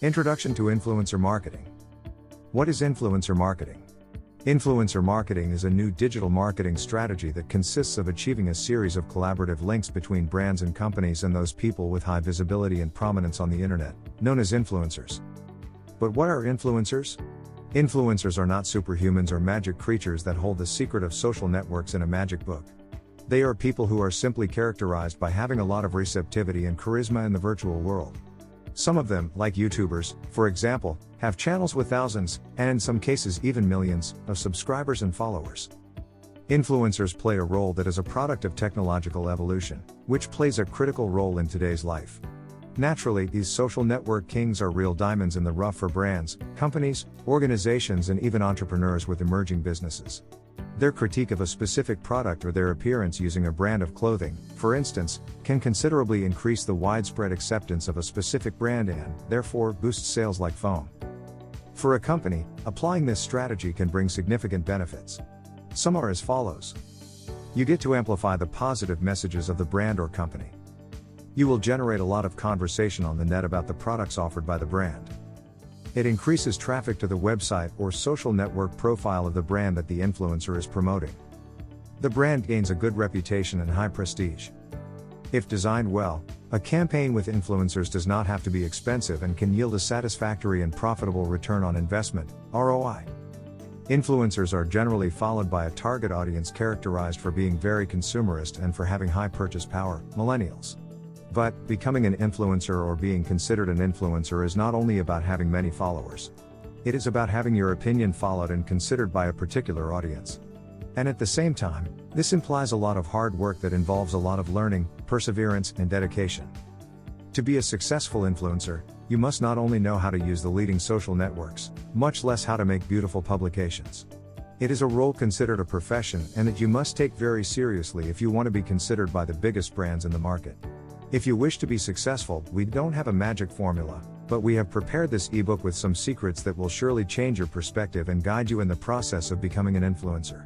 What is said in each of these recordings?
Introduction to Influencer Marketing. What is influencer marketing? Influencer marketing is a new digital marketing strategy that consists of achieving a series of collaborative links between brands and companies and those people with high visibility and prominence on the internet, known as influencers. But what are influencers? Influencers are not superhumans or magic creatures that hold the secret of social networks in a magic book. They are people who are simply characterized by having a lot of receptivity and charisma in the virtual world. Some of them, like YouTubers, for example, have channels with thousands, and in some cases even millions, of subscribers and followers. Influencers play a role that is a product of technological evolution, which plays a critical role in today's life. Naturally, these social network kings are real diamonds in the rough for brands, companies, organizations, and even entrepreneurs with emerging businesses. Their critique of a specific product or their appearance using a brand of clothing, for instance, can considerably increase the widespread acceptance of a specific brand and, therefore, boost sales like foam. For a company, applying this strategy can bring significant benefits. Some are as follows. You get to amplify the positive messages of the brand or company. You will generate a lot of conversation on the net about the products offered by the brand. It increases traffic to the website or social network profile of the brand that the influencer is promoting. The brand gains a good reputation and high prestige. If designed well, a campaign with influencers does not have to be expensive and can yield a satisfactory and profitable return on investment, ROI. Influencers are generally followed by a target audience characterized for being very consumerist and for having high purchase power, millennials. But, becoming an influencer or being considered an influencer is not only about having many followers. It is about having your opinion followed and considered by a particular audience. And at the same time, this implies a lot of hard work that involves a lot of learning, perseverance, and dedication. To be a successful influencer, you must not only know how to use the leading social networks, much less how to make beautiful publications. It is a role considered a profession and that you must take very seriously if you want to be considered by the biggest brands in the market. If you wish to be successful, we don't have a magic formula, but we have prepared this ebook with some secrets that will surely change your perspective and guide you in the process of becoming an influencer.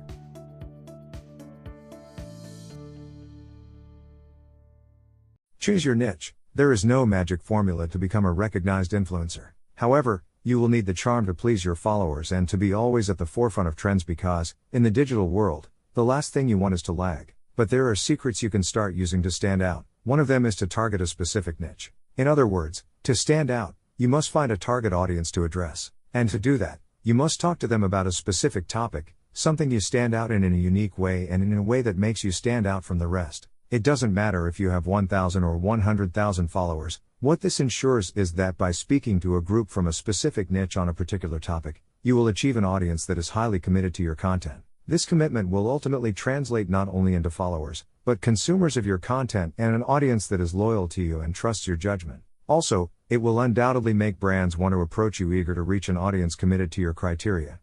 Choose your niche. There is no magic formula to become a recognized influencer. However, you will need the charm to please your followers and to be always at the forefront of trends because, in the digital world, the last thing you want is to lag. But there are secrets you can start using to stand out. One of them is to target a specific niche. In other words, to stand out, you must find a target audience to address. And to do that, you must talk to them about a specific topic, something you stand out in a unique way and in a way that makes you stand out from the rest. It doesn't matter if you have 1,000 or 100,000 followers. What this ensures is that by speaking to a group from a specific niche on a particular topic, you will achieve an audience that is highly committed to your content. This commitment will ultimately translate not only into followers, but consumers of your content and an audience that is loyal to you and trusts your judgment. Also, it will undoubtedly make brands want to approach you eager to reach an audience committed to your criteria.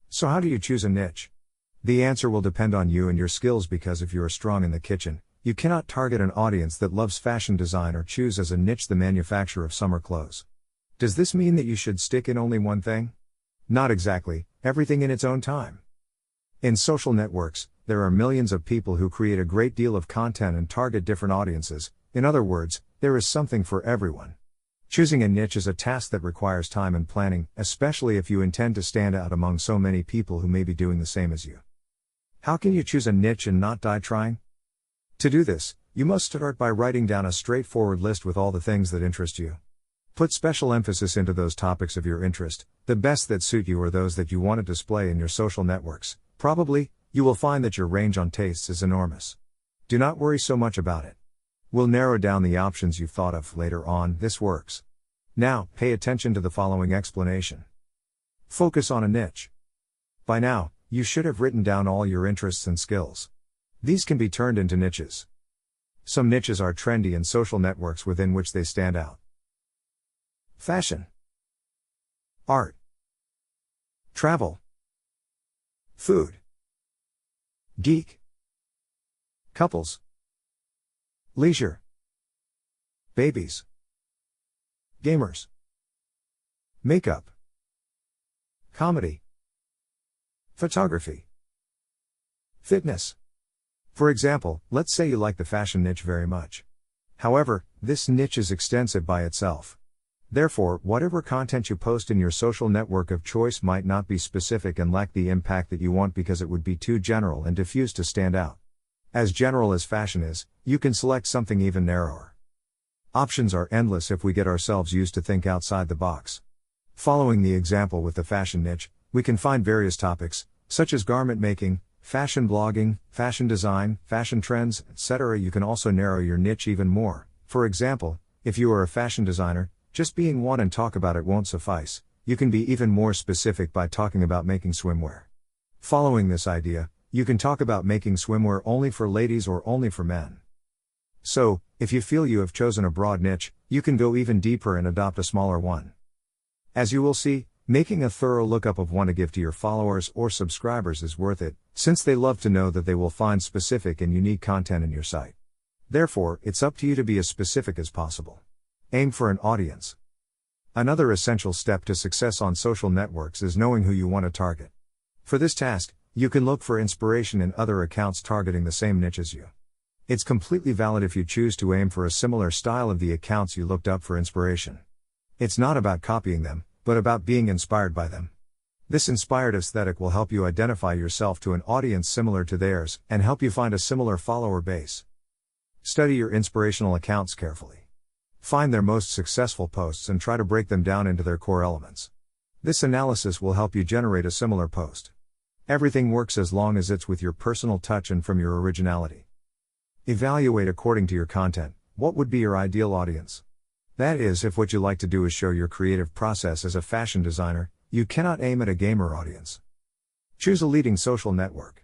So how do you choose a niche? The answer will depend on you and your skills because if you are strong in the kitchen, you cannot target an audience that loves fashion design or choose as a niche the manufacture of summer clothes. Does this mean that you should stick in only one thing? Not exactly, everything in its own time. In social networks, there are millions of people who create a great deal of content and target different audiences. In other words, there is something for everyone. Choosing a niche is a task that requires time and planning, especially if you intend to stand out among so many people who may be doing the same as you. How can you choose a niche and not die trying? To do this, you must start by writing down a straightforward list with all the things that interest you. Put special emphasis into those topics of your interest. The best that suit you are those that you want to display in your social networks. Probably, you will find that your range on tastes is enormous. Do not worry so much about it. We'll narrow down the options you've thought of later on. This works. Now, pay attention to the following explanation. Focus on a niche. By now, you should have written down all your interests and skills. These can be turned into niches. Some niches are trendy in social networks within which they stand out. Fashion, art, travel, food, geek, couples, leisure, babies, gamers, makeup, comedy, photography, fitness, For example, let's say you like the fashion niche very much. However, this niche is extensive by itself. Therefore, whatever content you post in your social network of choice might not be specific and lack the impact that you want because it would be too general and diffuse to stand out. As general as fashion is, you can select something even narrower. Options are endless if we get ourselves used to think outside the box. Following the example with the fashion niche, we can find various topics, such as garment making, fashion blogging, fashion design, fashion trends, etc. You can also narrow your niche even more. For example, if you are a fashion designer, just being one and talk about it won't suffice. You can be even more specific by talking about making swimwear. Following this idea, you can talk about making swimwear only for ladies or only for men. So, if you feel you have chosen a broad niche, you can go even deeper and adopt a smaller one. As you will see, making a thorough lookup of one to give to your followers or subscribers is worth it, since they love to know that they will find specific and unique content in your site. Therefore, it's up to you to be as specific as possible. Aim for an audience. Another essential step to success on social networks is knowing who you want to target. For this task, you can look for inspiration in other accounts targeting the same niche as you. It's completely valid if you choose to aim for a similar style of the accounts you looked up for inspiration. It's not about copying them, but about being inspired by them. This inspired aesthetic will help you identify yourself to an audience similar to theirs and help you find a similar follower base. Study your inspirational accounts carefully. Find their most successful posts and try to break them down into their core elements. This analysis will help you generate a similar post. Everything works as long as it's with your personal touch and from your originality. Evaluate according to your content. What would be your ideal audience? That is, if what you like to do is show your creative process as a fashion designer, you cannot aim at a gamer audience. Choose a leading social network.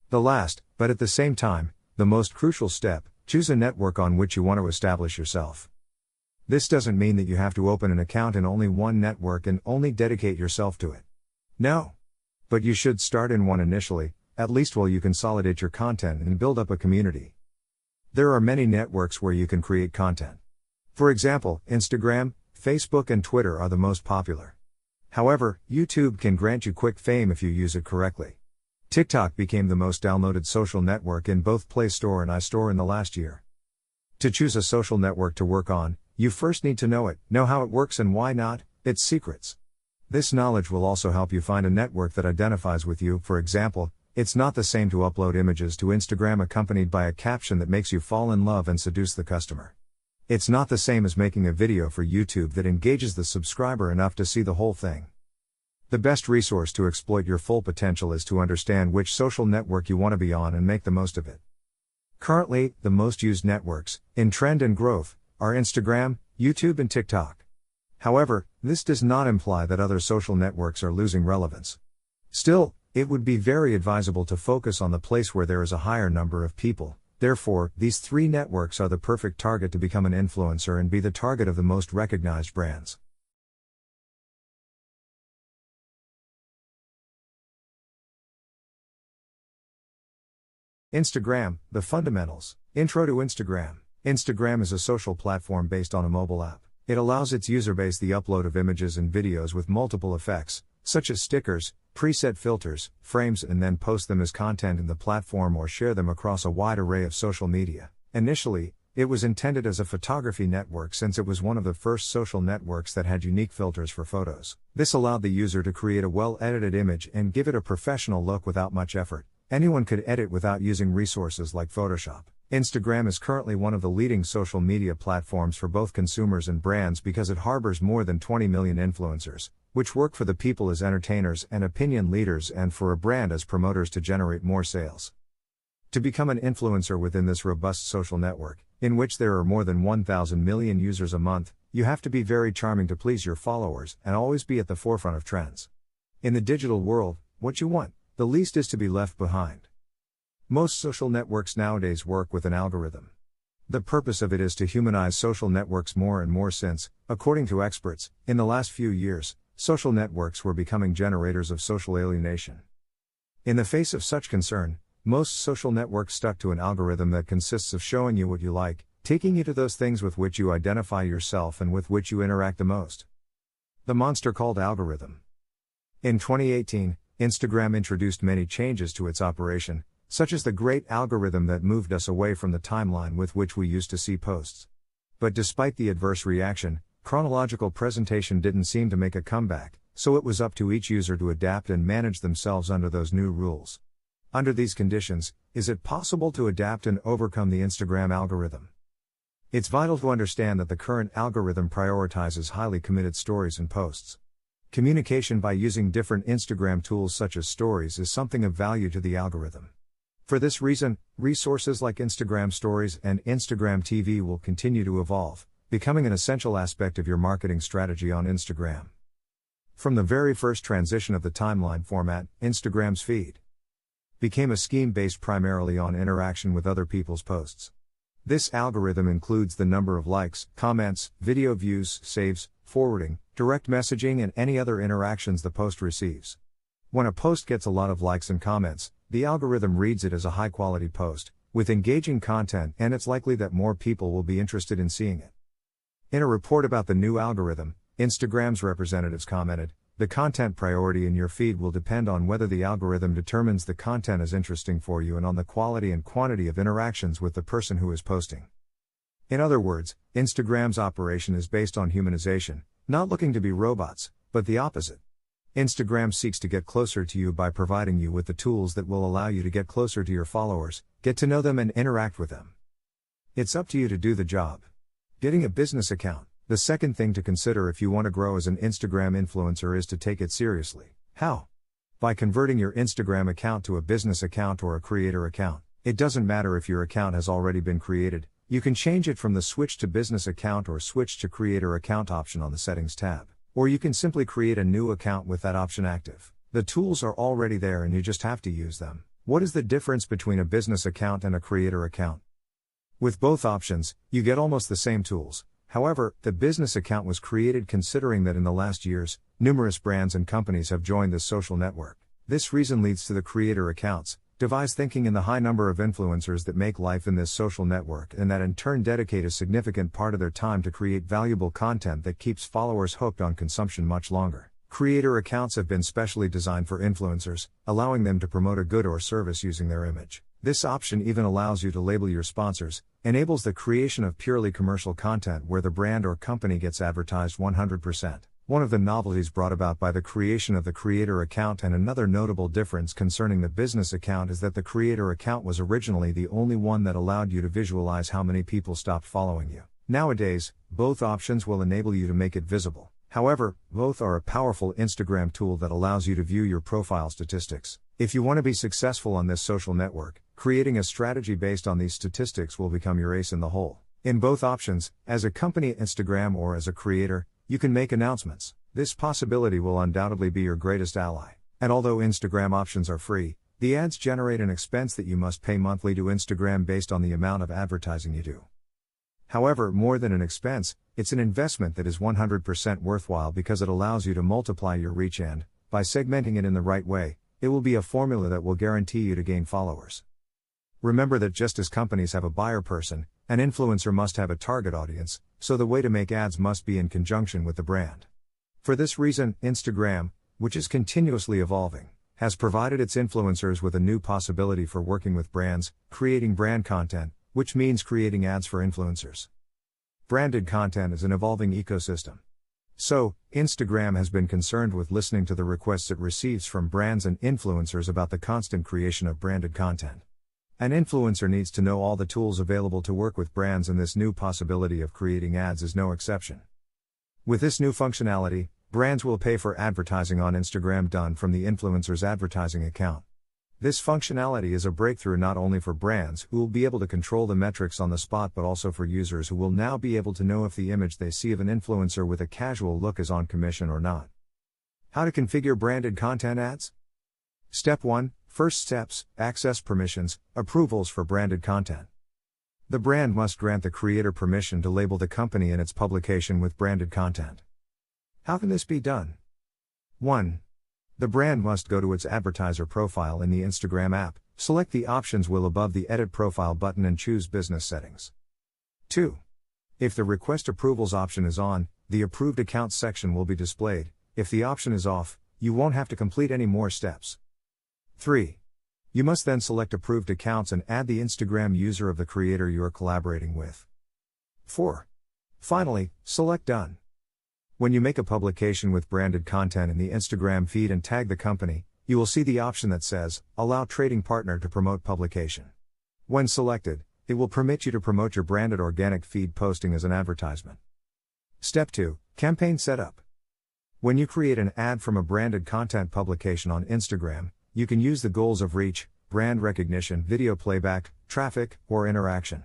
The last, but at the same time, the most crucial step, choose a network on which you want to establish yourself. This doesn't mean that you have to open an account in only one network and only dedicate yourself to it. No. But you should start in one initially, at least while you consolidate your content and build up a community. There are many networks where you can create content. For example, Instagram, Facebook and Twitter are the most popular. However, YouTube can grant you quick fame if you use it correctly. TikTok became the most downloaded social network in both Play Store and iStore in the last year. To choose a social network to work on, you first need to know it, know how it works and why not, its secrets. This knowledge will also help you find a network that identifies with you. For example, it's not the same to upload images to Instagram accompanied by a caption that makes you fall in love and seduce the customer. It's not the same as making a video for YouTube that engages the subscriber enough to see the whole thing. The best resource to exploit your full potential is to understand which social network you want to be on and make the most of it. Currently, the most used networks, in trend and growth, are Instagram, YouTube and TikTok. However, this does not imply that other social networks are losing relevance. Still, it would be very advisable to focus on the place where there is a higher number of people. Therefore, these three networks are the perfect target to become an influencer and be the target of the most recognized brands. Instagram, the fundamentals. Intro to Instagram. Instagram is a social platform based on a mobile app. It allows its user base the upload of images and videos with multiple effects, such as stickers, preset filters, frames, and then post them as content in the platform or share them across a wide array of social media. Initially, it was intended as a photography network since it was one of the first social networks that had unique filters for photos. This allowed the user to create a well-edited image and give it a professional look without much effort. Anyone could edit without using resources like Photoshop. Instagram is currently one of the leading social media platforms for both consumers and brands because it harbors more than 20 million influencers, which work for the people as entertainers and opinion leaders and for a brand as promoters to generate more sales. To become an influencer within this robust social network, in which there are more than 1,000 million users a month, you have to be very charming to please your followers and always be at the forefront of trends. In the digital world, what you want, the least is to be left behind. Most social networks nowadays work with an algorithm. The purpose of it is to humanize social networks more and more since, according to experts, in the last few years, social networks were becoming generators of social alienation. In the face of such concern, most social networks stuck to an algorithm that consists of showing you what you like, taking you to those things with which you identify yourself and with which you interact the most. The monster called algorithm. In 2018, Instagram introduced many changes to its operation, such as the great algorithm that moved us away from the timeline with which we used to see posts. But despite the adverse reaction, chronological presentation didn't seem to make a comeback, so it was up to each user to adapt and manage themselves under those new rules. Under these conditions, is it possible to adapt and overcome the Instagram algorithm? It's vital to understand that the current algorithm prioritizes highly committed stories and posts. Communication by using different Instagram tools such as stories is something of value to the algorithm. For this reason, resources like Instagram Stories and Instagram TV will continue to evolve, becoming an essential aspect of your marketing strategy on Instagram. From the very first transition of the timeline format, Instagram's feed became a scheme based primarily on interaction with other people's posts. This algorithm includes the number of likes, comments, video views, saves, forwarding, direct messaging, and any other interactions the post receives. When a post gets a lot of likes and comments, the algorithm reads it as a high-quality post, with engaging content, and it's likely that more people will be interested in seeing it. In a report about the new algorithm, Instagram's representatives commented, "The content priority in your feed will depend on whether the algorithm determines the content is interesting for you and on the quality and quantity of interactions with the person who is posting." In other words, Instagram's operation is based on humanization, not looking to be robots, but the opposite. Instagram seeks to get closer to you by providing you with the tools that will allow you to get closer to your followers, get to know them, and interact with them. It's up to you to do the job. Getting a business account. The second thing to consider if you want to grow as an Instagram influencer is to take it seriously. How? By converting your Instagram account to a business account or a creator account. It doesn't matter if your account has already been created, you can change it from the Switch to Business Account or Switch to Creator Account option on the Settings tab. Or you can simply create a new account with that option active. The tools are already there and you just have to use them. What is the difference between a business account and a creator account? With both options, you get almost the same tools. However, the business account was created considering that in the last years, numerous brands and companies have joined this social network. This reason leads to the creator accounts, devise thinking in the high number of influencers that make life in this social network and that in turn dedicate a significant part of their time to create valuable content that keeps followers hooked on consumption much longer. Creator accounts have been specially designed for influencers, allowing them to promote a good or service using their image. This option even allows you to label your sponsors, enables the creation of purely commercial content where the brand or company gets advertised 100%. One of the novelties brought about by the creation of the creator account and another notable difference concerning the business account is that the creator account was originally the only one that allowed you to visualize how many people stopped following you. Nowadays, both options will enable you to make it visible. However, both are a powerful Instagram tool that allows you to view your profile statistics. If you want to be successful on this social network, creating a strategy based on these statistics will become your ace in the hole. In both options, as a company at Instagram or as a creator, you can make announcements. This possibility will undoubtedly be your greatest ally. And although Instagram options are free, the ads generate an expense that you must pay monthly to Instagram based on the amount of advertising you do. However, more than an expense, it's an investment that is 100% worthwhile because it allows you to multiply your reach and, by segmenting it in the right way, it will be a formula that will guarantee you to gain followers. Remember that just as companies have a buyer person, an influencer must have a target audience, so the way to make ads must be in conjunction with the brand. For this reason, Instagram, which is continuously evolving, has provided its influencers with a new possibility for working with brands, creating brand content, which means creating ads for influencers. Branded content is an evolving ecosystem. So, Instagram has been concerned with listening to the requests it receives from brands and influencers about the constant creation of branded content. An influencer needs to know all the tools available to work with brands, and this new possibility of creating ads is no exception. With this new functionality, brands will pay for advertising on Instagram done from the influencer's advertising account. This functionality is a breakthrough not only for brands who will be able to control the metrics on the spot but also for users who will now be able to know if the image they see of an influencer with a casual look is on commission or not. How to configure branded content ads? Step 1. First steps, access permissions, approvals for branded content. The brand must grant the creator permission to label the company and its publication with branded content. How can this be done? 1. The brand must go to its advertiser profile in the Instagram app, select the options wheel above the Edit Profile button and choose Business Settings. 2. If the Request Approvals option is on, the Approved Accounts section will be displayed. If the option is off, you won't have to complete any more steps. 3. You must then select approved accounts and add the Instagram user of the creator you are collaborating with. 4. Finally, select Done. When you make a publication with branded content in the Instagram feed and tag the company, you will see the option that says, Allow Trading Partner to promote publication. When selected, it will permit you to promote your branded organic feed posting as an advertisement. Step 2. Campaign Setup. When you create an ad from a branded content publication on Instagram, you can use the goals of reach, brand recognition, video playback, traffic, or interaction.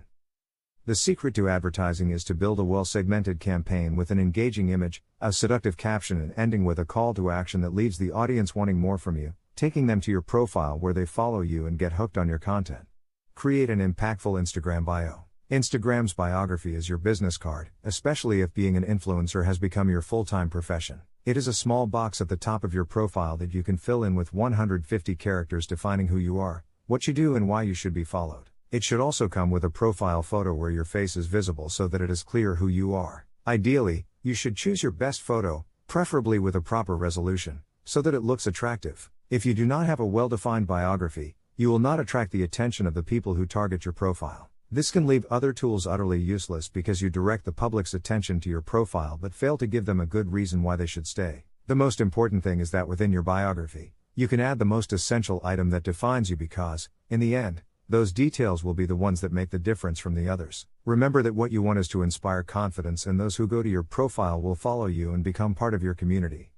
The secret to advertising is to build a well-segmented campaign with an engaging image, a seductive caption, and ending with a call to action that leaves the audience wanting more from you, taking them to your profile where they follow you and get hooked on your content. Create an impactful Instagram bio. Instagram's biography is your business card, especially if being an influencer has become your full-time profession. It is a small box at the top of your profile that you can fill in with 150 characters defining who you are, what you do, and why you should be followed. It should also come with a profile photo where your face is visible so that it is clear who you are. Ideally, you should choose your best photo, preferably with a proper resolution, so that it looks attractive. If you do not have a well-defined biography, you will not attract the attention of the people who target your profile. This can leave other tools utterly useless because you direct the public's attention to your profile but fail to give them a good reason why they should stay. The most important thing is that within your biography, you can add the most essential item that defines you because, in the end, those details will be the ones that make the difference from the others. Remember that what you want is to inspire confidence, and those who go to your profile will follow you and become part of your community.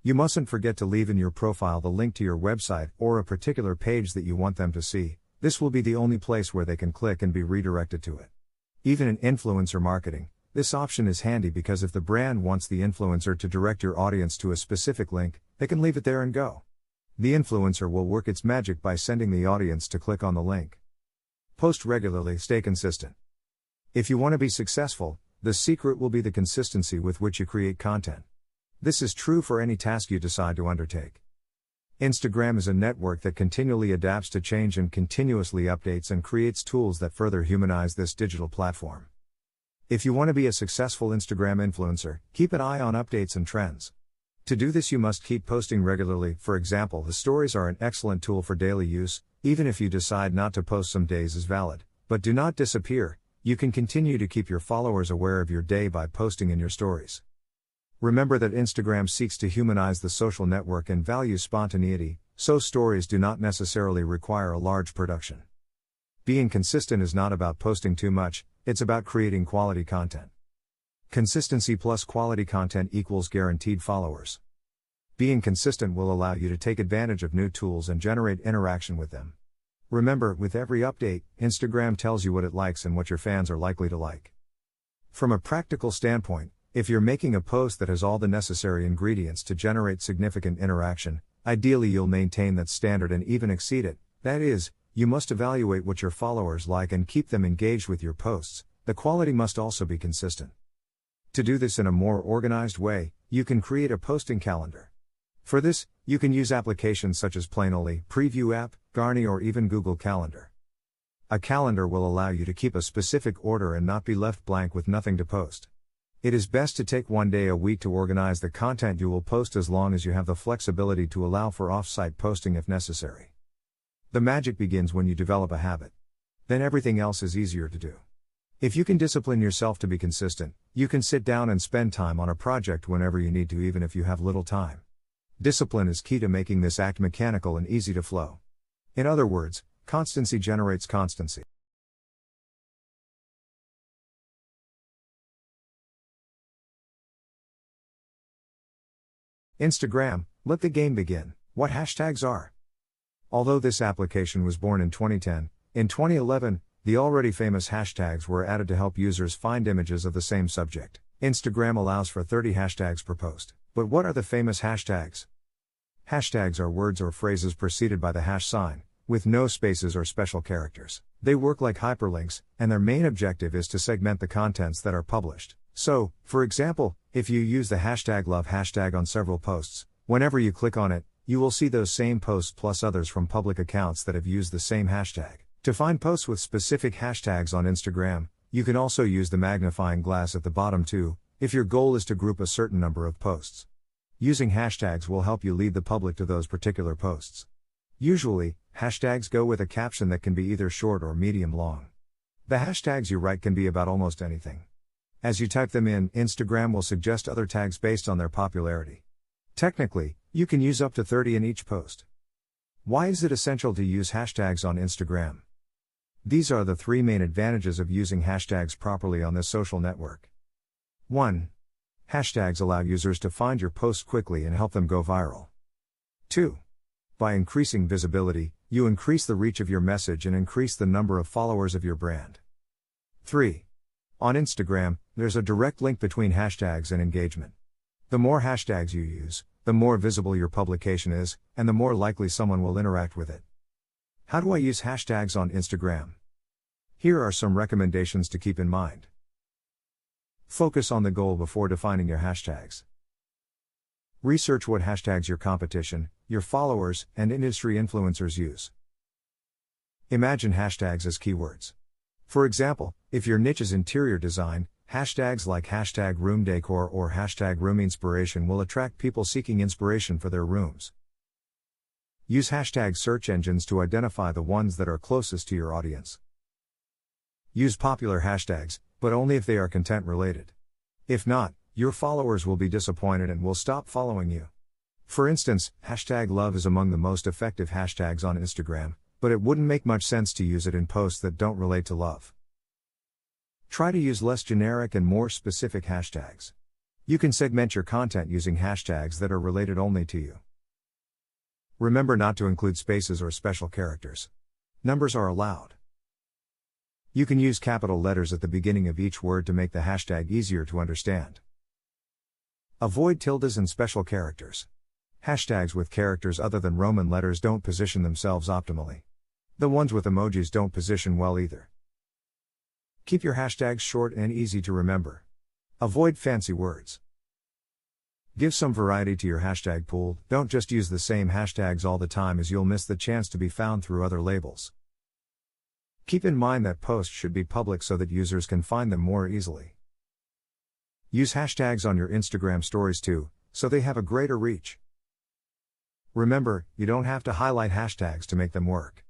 You mustn't forget to leave in your profile the link to your website or a particular page that you want them to see. This will be the only place where they can click and be redirected to it. Even in influencer marketing, this option is handy because if the brand wants the influencer to direct your audience to a specific link, they can leave it there and go. The influencer will work its magic by sending the audience to click on the link. Post regularly, stay consistent. If you want to be successful, the secret will be the consistency with which you create content. This is true for any task you decide to undertake. Instagram is a network that continually adapts to change and continuously updates and creates tools that further humanize this digital platform. If you want to be a successful Instagram influencer, keep an eye on updates and trends. To do this, you must keep posting regularly. For example, the stories are an excellent tool for daily use. Even if you decide not to post some days is valid, but do not disappear. You can continue to keep your followers aware of your day by posting in your stories. Remember that Instagram seeks to humanize the social network and values spontaneity, so stories do not necessarily require a large production. Being consistent is not about posting too much, it's about creating quality content. Consistency plus quality content equals guaranteed followers. Being consistent will allow you to take advantage of new tools and generate interaction with them. Remember, with every update, Instagram tells you what it likes and what your fans are likely to like. From a practical standpoint, if you're making a post that has all the necessary ingredients to generate significant interaction, ideally you'll maintain that standard and even exceed it. That is, you must evaluate what your followers like and keep them engaged with your posts. The quality must also be consistent. To do this in a more organized way, you can create a posting calendar. For this, you can use applications such as Planoly, Preview App, Garni, or even Google Calendar. A calendar will allow you to keep a specific order and not be left blank with nothing to post. It is best to take one day a week to organize the content you will post, as long as you have the flexibility to allow for off-site posting if necessary. The magic begins when you develop a habit. Then everything else is easier to do. If you can discipline yourself to be consistent, you can sit down and spend time on a project whenever you need to, even if you have little time. Discipline is key to making this act mechanical and easy to flow. In other words, constancy generates constancy. Instagram, let the game begin. What hashtags are? Although this application was born in 2010, in 2011, the already famous hashtags were added to help users find images of the same subject. Instagram allows for 30 hashtags per post. But what are the famous hashtags? Hashtags are words or phrases preceded by the hash sign, with no spaces or special characters. They work like hyperlinks, and their main objective is to segment the contents that are published. So, for example, if you use the hashtag love hashtag on several posts, whenever you click on it, you will see those same posts plus others from public accounts that have used the same hashtag. To find posts with specific hashtags on Instagram, you can also use the magnifying glass at the bottom too, if your goal is to group a certain number of posts. Using hashtags will help you lead the public to those particular posts. Usually, hashtags go with a caption that can be either short or medium long. The hashtags you write can be about almost anything. As you type them in, Instagram will suggest other tags based on their popularity. Technically, you can use up to 30 in each post. Why is it essential to use hashtags on Instagram? These are the 3 main advantages of using hashtags properly on this social network. 1. Hashtags allow users to find your posts quickly and help them go viral. 2. By increasing visibility, you increase the reach of your message and increase the number of followers of your brand. 3. On Instagram, there's a direct link between hashtags and engagement. The more hashtags you use, the more visible your publication is, and the more likely someone will interact with it. How do I use hashtags on Instagram? Here are some recommendations to keep in mind. Focus on the goal before defining your hashtags. Research what hashtags your competition, your followers, and industry influencers use. Imagine hashtags as keywords. For example, if your niche is interior design, hashtags like hashtag room decor or hashtag room inspiration will attract people seeking inspiration for their rooms. Use hashtag search engines to identify the ones that are closest to your audience. Use popular hashtags, but only if they are content related. If not, your followers will be disappointed and will stop following you. For instance, hashtag love is among the most effective hashtags on Instagram, but it wouldn't make much sense to use it in posts that don't relate to love. Try to use less generic and more specific hashtags. You can segment your content using hashtags that are related only to you. Remember not to include spaces or special characters. Numbers are allowed. You can use capital letters at the beginning of each word to make the hashtag easier to understand. Avoid tildes and special characters. Hashtags with characters other than Roman letters don't position themselves optimally. The ones with emojis don't position well either. Keep your hashtags short and easy to remember. Avoid fancy words. Give some variety to your hashtag pool, don't just use the same hashtags all the time as you'll miss the chance to be found through other labels. Keep in mind that posts should be public so that users can find them more easily. Use hashtags on your Instagram stories too, so they have a greater reach. Remember, you don't have to highlight hashtags to make them work.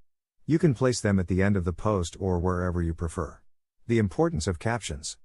You can place them at the end of the post or wherever you prefer. The importance of captions.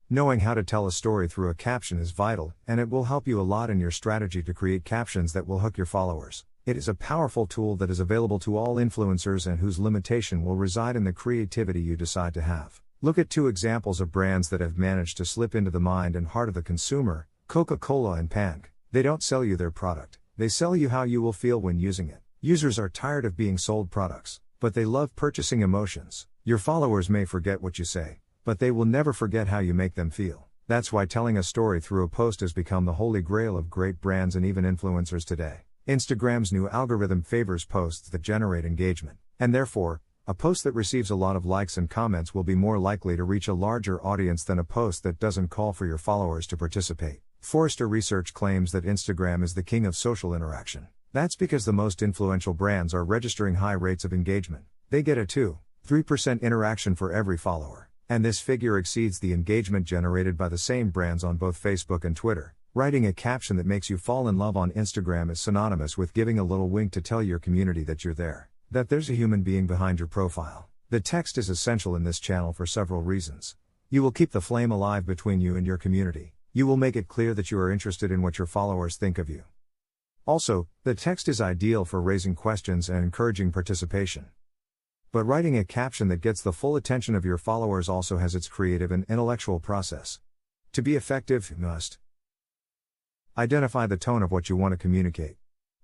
Knowing how to tell a story through a caption is vital, and it will help you a lot in your strategy to create captions that will hook your followers. It is a powerful tool that is available to all influencers and whose limitation will reside in the creativity you decide to have. Look at 2 examples of brands that have managed to slip into the mind and heart of the consumer, Coca-Cola and Pank. They don't sell you their product, they sell you how you will feel when using it. Users are tired of being sold products, but they love purchasing emotions. Your followers may forget what you say, but they will never forget how you make them feel. That's why telling a story through a post has become the holy grail of great brands and even influencers today. Instagram's new algorithm favors posts that generate engagement, and therefore, a post that receives a lot of likes and comments will be more likely to reach a larger audience than a post that doesn't call for your followers to participate. Forrester Research claims that Instagram is the king of social interaction. That's because the most influential brands are registering high rates of engagement. They get a 2-3% interaction for every follower, and this figure exceeds the engagement generated by the same brands on both Facebook and Twitter. Writing a caption that makes you fall in love on Instagram is synonymous with giving a little wink to tell your community that you're there, that there's a human being behind your profile. The text is essential in this channel for several reasons. You will keep the flame alive between you and your community. You will make it clear that you are interested in what your followers think of you. Also, the text is ideal for raising questions and encouraging participation. But writing a caption that gets the full attention of your followers also has its creative and intellectual process. To be effective, you must identify the tone of what you want to communicate.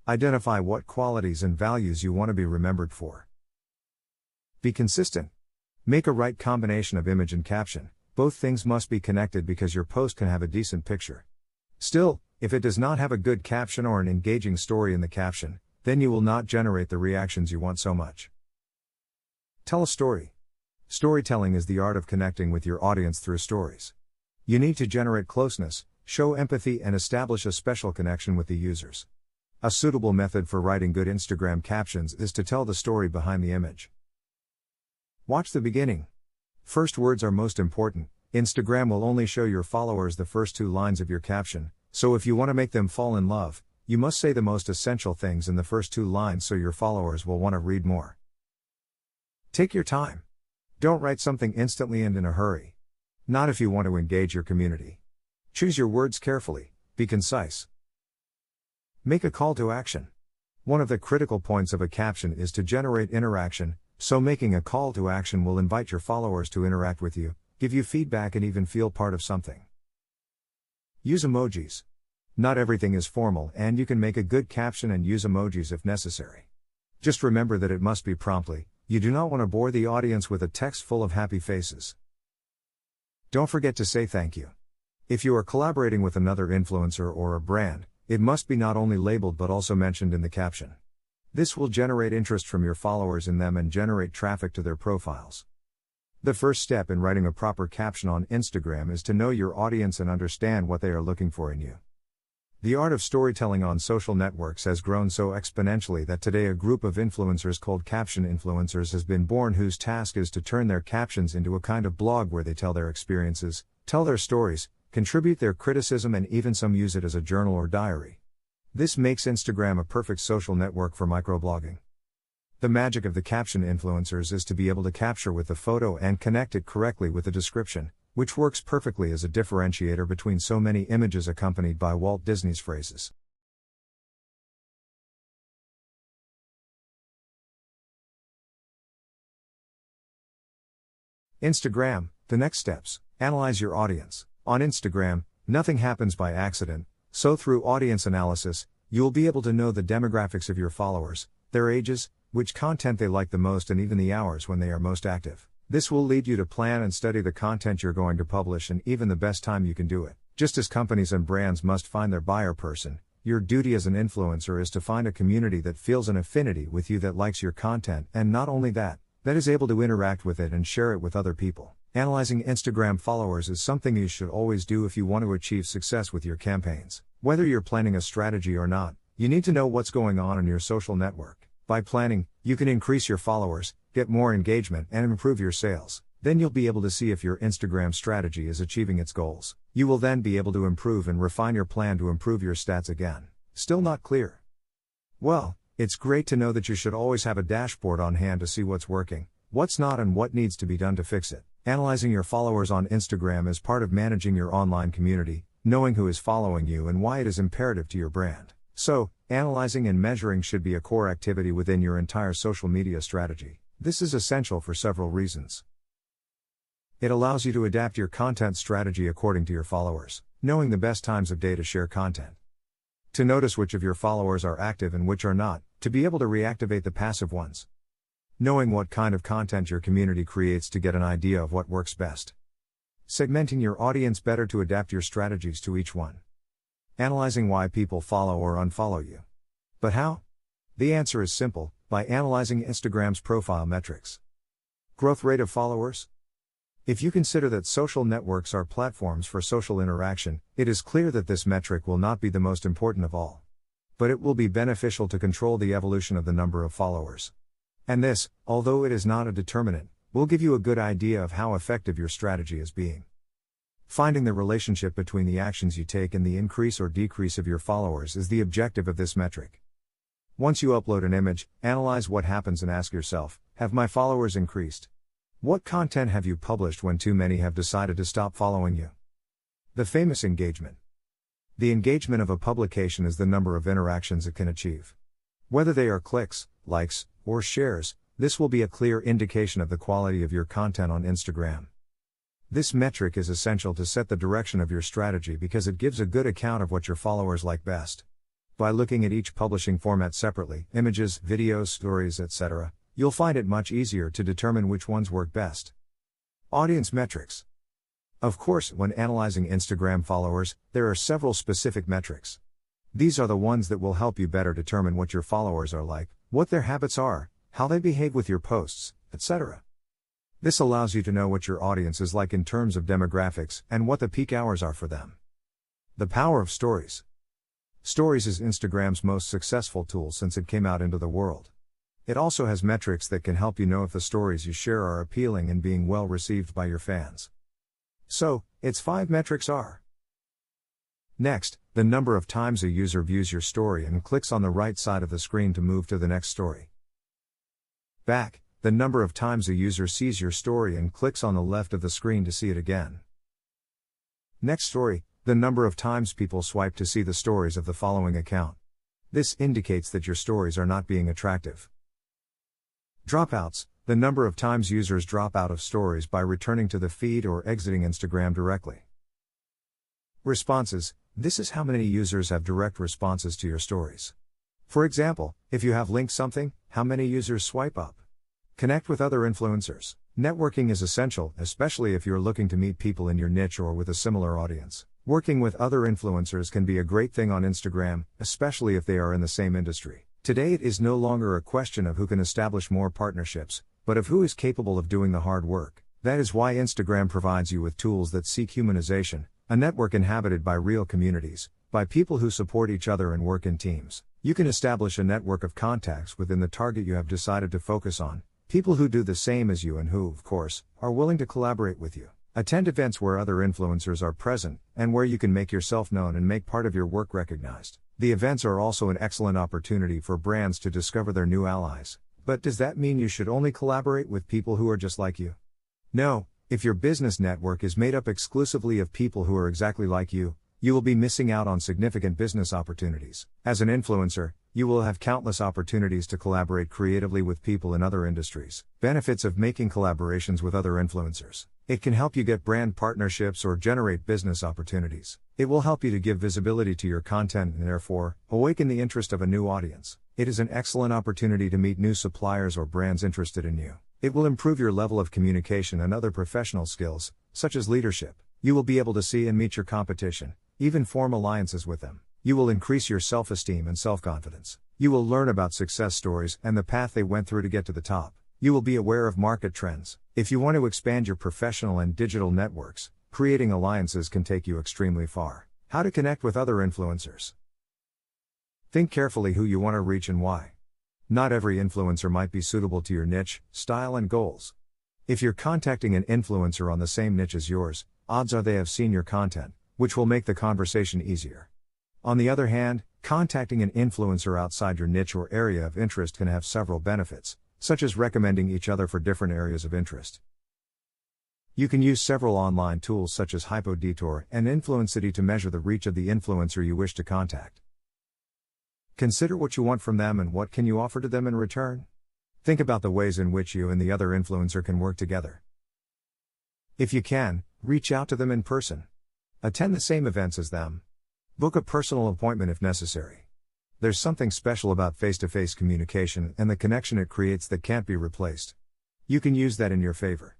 Identify what qualities and values you want to be remembered for. Be consistent. Make a right combination of image and caption. Both things must be connected because your post can have a decent picture. Still, if it does not have a good caption or an engaging story in the caption, then you will not generate the reactions you want so much. Tell a story. Storytelling is the art of connecting with your audience through stories. You need to generate closeness, show empathy, and establish a special connection with the users. A suitable method for writing good Instagram captions is to tell the story behind the image. Watch the beginning. First words are most important. Instagram will only show your followers the first 2 lines of your caption, so if you want to make them fall in love, you must say the most essential things in the first 2 lines so your followers will want to read more. Take your time. Don't write something instantly and in a hurry. Not if you want to engage your community. Choose your words carefully, be concise. Make a call to action. One of the critical points of a caption is to generate interaction, so making a call to action will invite your followers to interact with you, give you feedback and even feel part of something. Use emojis. Not everything is formal and you can make a good caption and use emojis if necessary. Just remember that it must be promptly, you do not want to bore the audience with a text full of happy faces. Don't forget to say thank you. If you are collaborating with another influencer or a brand, it must be not only labeled but also mentioned in the caption. This will generate interest from your followers in them and generate traffic to their profiles. The first step in writing a proper caption on Instagram is to know your audience and understand what they are looking for in you. The art of storytelling on social networks has grown so exponentially that today a group of influencers called caption influencers has been born, whose task is to turn their captions into a kind of blog where they tell their experiences, tell their stories, contribute their criticism and even some use it as a journal or diary. This makes Instagram a perfect social network for microblogging. The magic of the caption influencers is to be able to capture with the photo and connect it correctly with the description, which works perfectly as a differentiator between so many images accompanied by Walt Disney's phrases. Instagram, the next steps. Analyze your audience. On Instagram, nothing happens by accident, so through audience analysis, you will be able to know the demographics of your followers, their ages, which content they like the most and even the hours when they are most active. This will lead you to plan and study the content you're going to publish and even the best time you can do it. Just as companies and brands must find their buyer person, your duty as an influencer is to find a community that feels an affinity with you, that likes your content, and not only that is able to interact with it and share it with other people. Analyzing Instagram followers is something you should always do if you want to achieve success with your campaigns. Whether you're planning a strategy or not, you need to know what's going on in your social network. By planning, you can increase your followers, get more engagement, and improve your sales. Then you'll be able to see if your Instagram strategy is achieving its goals. You will then be able to improve and refine your plan to improve your stats again. Still not clear? Well, it's great to know that you should always have a dashboard on hand to see what's working, what's not, and what needs to be done to fix it. Analyzing your followers on Instagram is part of managing your online community, knowing who is following you and why it is imperative to your brand. So, analyzing and measuring should be a core activity within your entire social media strategy. This is essential for several reasons. It allows you to adapt your content strategy according to your followers, knowing the best times of day to share content. To notice which of your followers are active and which are not, to be able to reactivate the passive ones. Knowing what kind of content your community creates to get an idea of what works best. Segmenting your audience better to adapt your strategies to each one. Analyzing why people follow or unfollow you. But how? The answer is simple, by analyzing Instagram's profile metrics. Growth rate of followers? If you consider that social networks are platforms for social interaction, it is clear that this metric will not be the most important of all. But it will be beneficial to control the evolution of the number of followers. And this, although it is not a determinant, will give you a good idea of how effective your strategy is being. Finding the relationship between the actions you take and the increase or decrease of your followers is the objective of this metric. Once you upload an image, analyze what happens and ask yourself, have my followers increased? What content have you published when too many have decided to stop following you? The famous engagement. The engagement of a publication is the number of interactions it can achieve. Whether they are clicks, likes, or shares, this will be a clear indication of the quality of your content on Instagram. This metric is essential to set the direction of your strategy because it gives a good account of what your followers like best. By looking at each publishing format separately, images, videos, stories, etc., you'll find it much easier to determine which ones work best. Audience metrics. Of course, when analyzing Instagram followers, there are several specific metrics. These are the ones that will help you better determine what your followers are like, what their habits are, how they behave with your posts, etc. This allows you to know what your audience is like in terms of demographics and what the peak hours are for them. The power of stories. Stories is Instagram's most successful tool since it came out into the world. It also has metrics that can help you know if the stories you share are appealing and being well received by your fans. So, its 5 metrics are: Next, the number of times a user views your story and clicks on the right side of the screen to move to the next story. Back, the number of times a user sees your story and clicks on the left of the screen to see it again. Next story, the number of times people swipe to see the stories of the following account. This indicates that your stories are not being attractive. Dropouts, the number of times users drop out of stories by returning to the feed or exiting Instagram directly. Responses, this is how many users have direct responses to your stories. For example, if you have linked something, how many users swipe up? Connect with other influencers. Networking is essential, especially if you're looking to meet people in your niche or with a similar audience. Working with other influencers can be a great thing on Instagram, especially if they are in the same industry. Today it is no longer a question of who can establish more partnerships, but of who is capable of doing the hard work. That is why Instagram provides you with tools that seek humanization, a network inhabited by real communities, by people who support each other and work in teams. You can establish a network of contacts within the target you have decided to focus on, people who do the same as you and who, of course, are willing to collaborate with you. Attend events where other influencers are present, and where you can make yourself known and make part of your work recognized. The events are also an excellent opportunity for brands to discover their new allies. But does that mean you should only collaborate with people who are just like you? No, if your business network is made up exclusively of people who are exactly like you will be missing out on significant business opportunities. As an influencer, you will have countless opportunities to collaborate creatively with people in other industries. Benefits of making collaborations with other influencers. It can help you get brand partnerships or generate business opportunities. It will help you to give visibility to your content and therefore, awaken the interest of a new audience. It is an excellent opportunity to meet new suppliers or brands interested in you. It will improve your level of communication and other professional skills, such as leadership. You will be able to see and meet your competition, even form alliances with them. You will increase your self-esteem and self-confidence. You will learn about success stories and the path they went through to get to the top. You will be aware of market trends. If you want to expand your professional and digital networks, creating alliances can take you extremely far. How to connect with other influencers. Think carefully who you want to reach and why. Not every influencer might be suitable to your niche, style, and goals. If you're contacting an influencer on the same niche as yours, odds are they have seen your content, which will make the conversation easier. On the other hand, contacting an influencer outside your niche or area of interest can have several benefits, such as recommending each other for different areas of interest. You can use several online tools such as HypoDetour and Influencity to measure the reach of the influencer you wish to contact. Consider what you want from them and what can you offer to them in return. Think about the ways in which you and the other influencer can work together. If you can, reach out to them in person. Attend the same events as them. Book a personal appointment if necessary. There's something special about face-to-face communication and the connection it creates that can't be replaced. You can use that in your favor.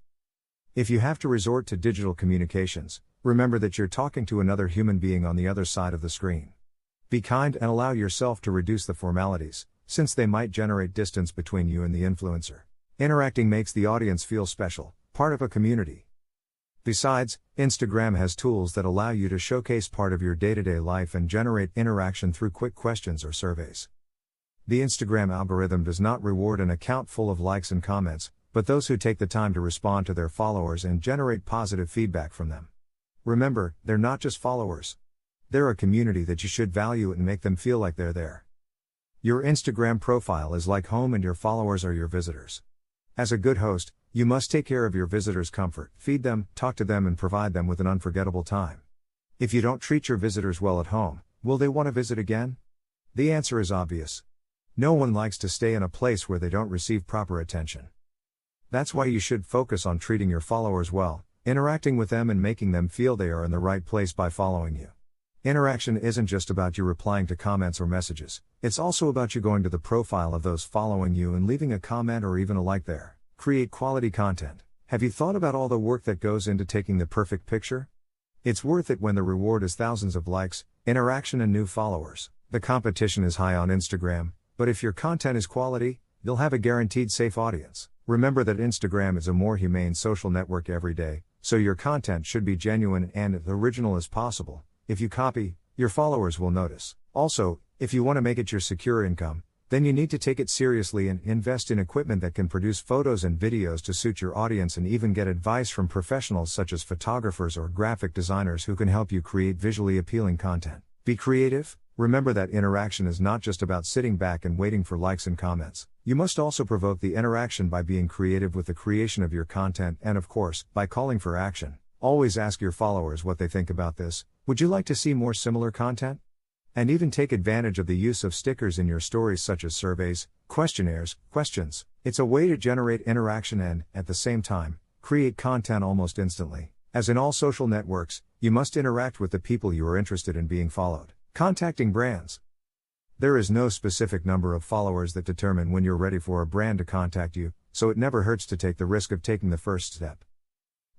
If you have to resort to digital communications, remember that you're talking to another human being on the other side of the screen. Be kind and allow yourself to reduce the formalities, since they might generate distance between you and the influencer. Interacting makes the audience feel special, part of a community. Besides, Instagram has tools that allow you to showcase part of your day-to-day life and generate interaction through quick questions or surveys. The Instagram algorithm does not reward an account full of likes and comments, but those who take the time to respond to their followers and generate positive feedback from them. Remember, they're not just followers. They're a community that you should value and make them feel like they're there. Your Instagram profile is like home and your followers are your visitors. As a good host, you must take care of your visitors' comfort, feed them, talk to them and provide them with an unforgettable time. If you don't treat your visitors well at home, will they want to visit again? The answer is obvious. No one likes to stay in a place where they don't receive proper attention. That's why you should focus on treating your followers well, interacting with them and making them feel they are in the right place by following you. Interaction isn't just about you replying to comments or messages, it's also about you going to the profile of those following you and leaving a comment or even a like there. Create quality content. Have you thought about all the work that goes into taking the perfect picture? It's worth it when the reward is thousands of likes, interaction and new followers. The competition is high on Instagram, but if your content is quality, you'll have a guaranteed safe audience. Remember that Instagram is a more humane social network every day, so your content should be genuine and as original as possible. If you copy, your followers will notice. Also, if you want to make it your secure income, then you need to take it seriously and invest in equipment that can produce photos and videos to suit your audience, and even get advice from professionals such as photographers or graphic designers who can help you create visually appealing content. Be creative. Remember that interaction is not just about sitting back and waiting for likes and comments. You must also provoke the interaction by being creative with the creation of your content and, of course, by calling for action. Always ask your followers what they think about this. Would you like to see more similar content? And even take advantage of the use of stickers in your stories, such as surveys, questionnaires, questions. It's a way to generate interaction and, at the same time, create content almost instantly. As in all social networks, you must interact with the people you are interested in being followed. Contacting brands. There is no specific number of followers that determine when you're ready for a brand to contact you, so it never hurts to take the risk of taking the first step.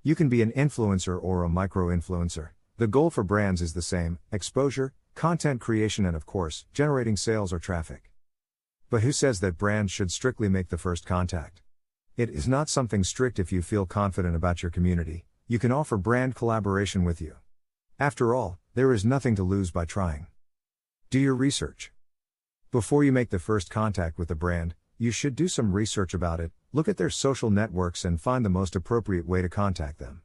You can be an influencer or a micro-influencer. The goal for brands is the same: exposure, content creation, and, of course, generating sales or traffic. But who says that brands should strictly make the first contact? It is not something strict. If you feel confident about your community, you can offer brand collaboration with you. After all, there is nothing to lose by trying. Do your research. Before you make the first contact with a brand, you should do some research about it, look at their social networks, and find the most appropriate way to contact them.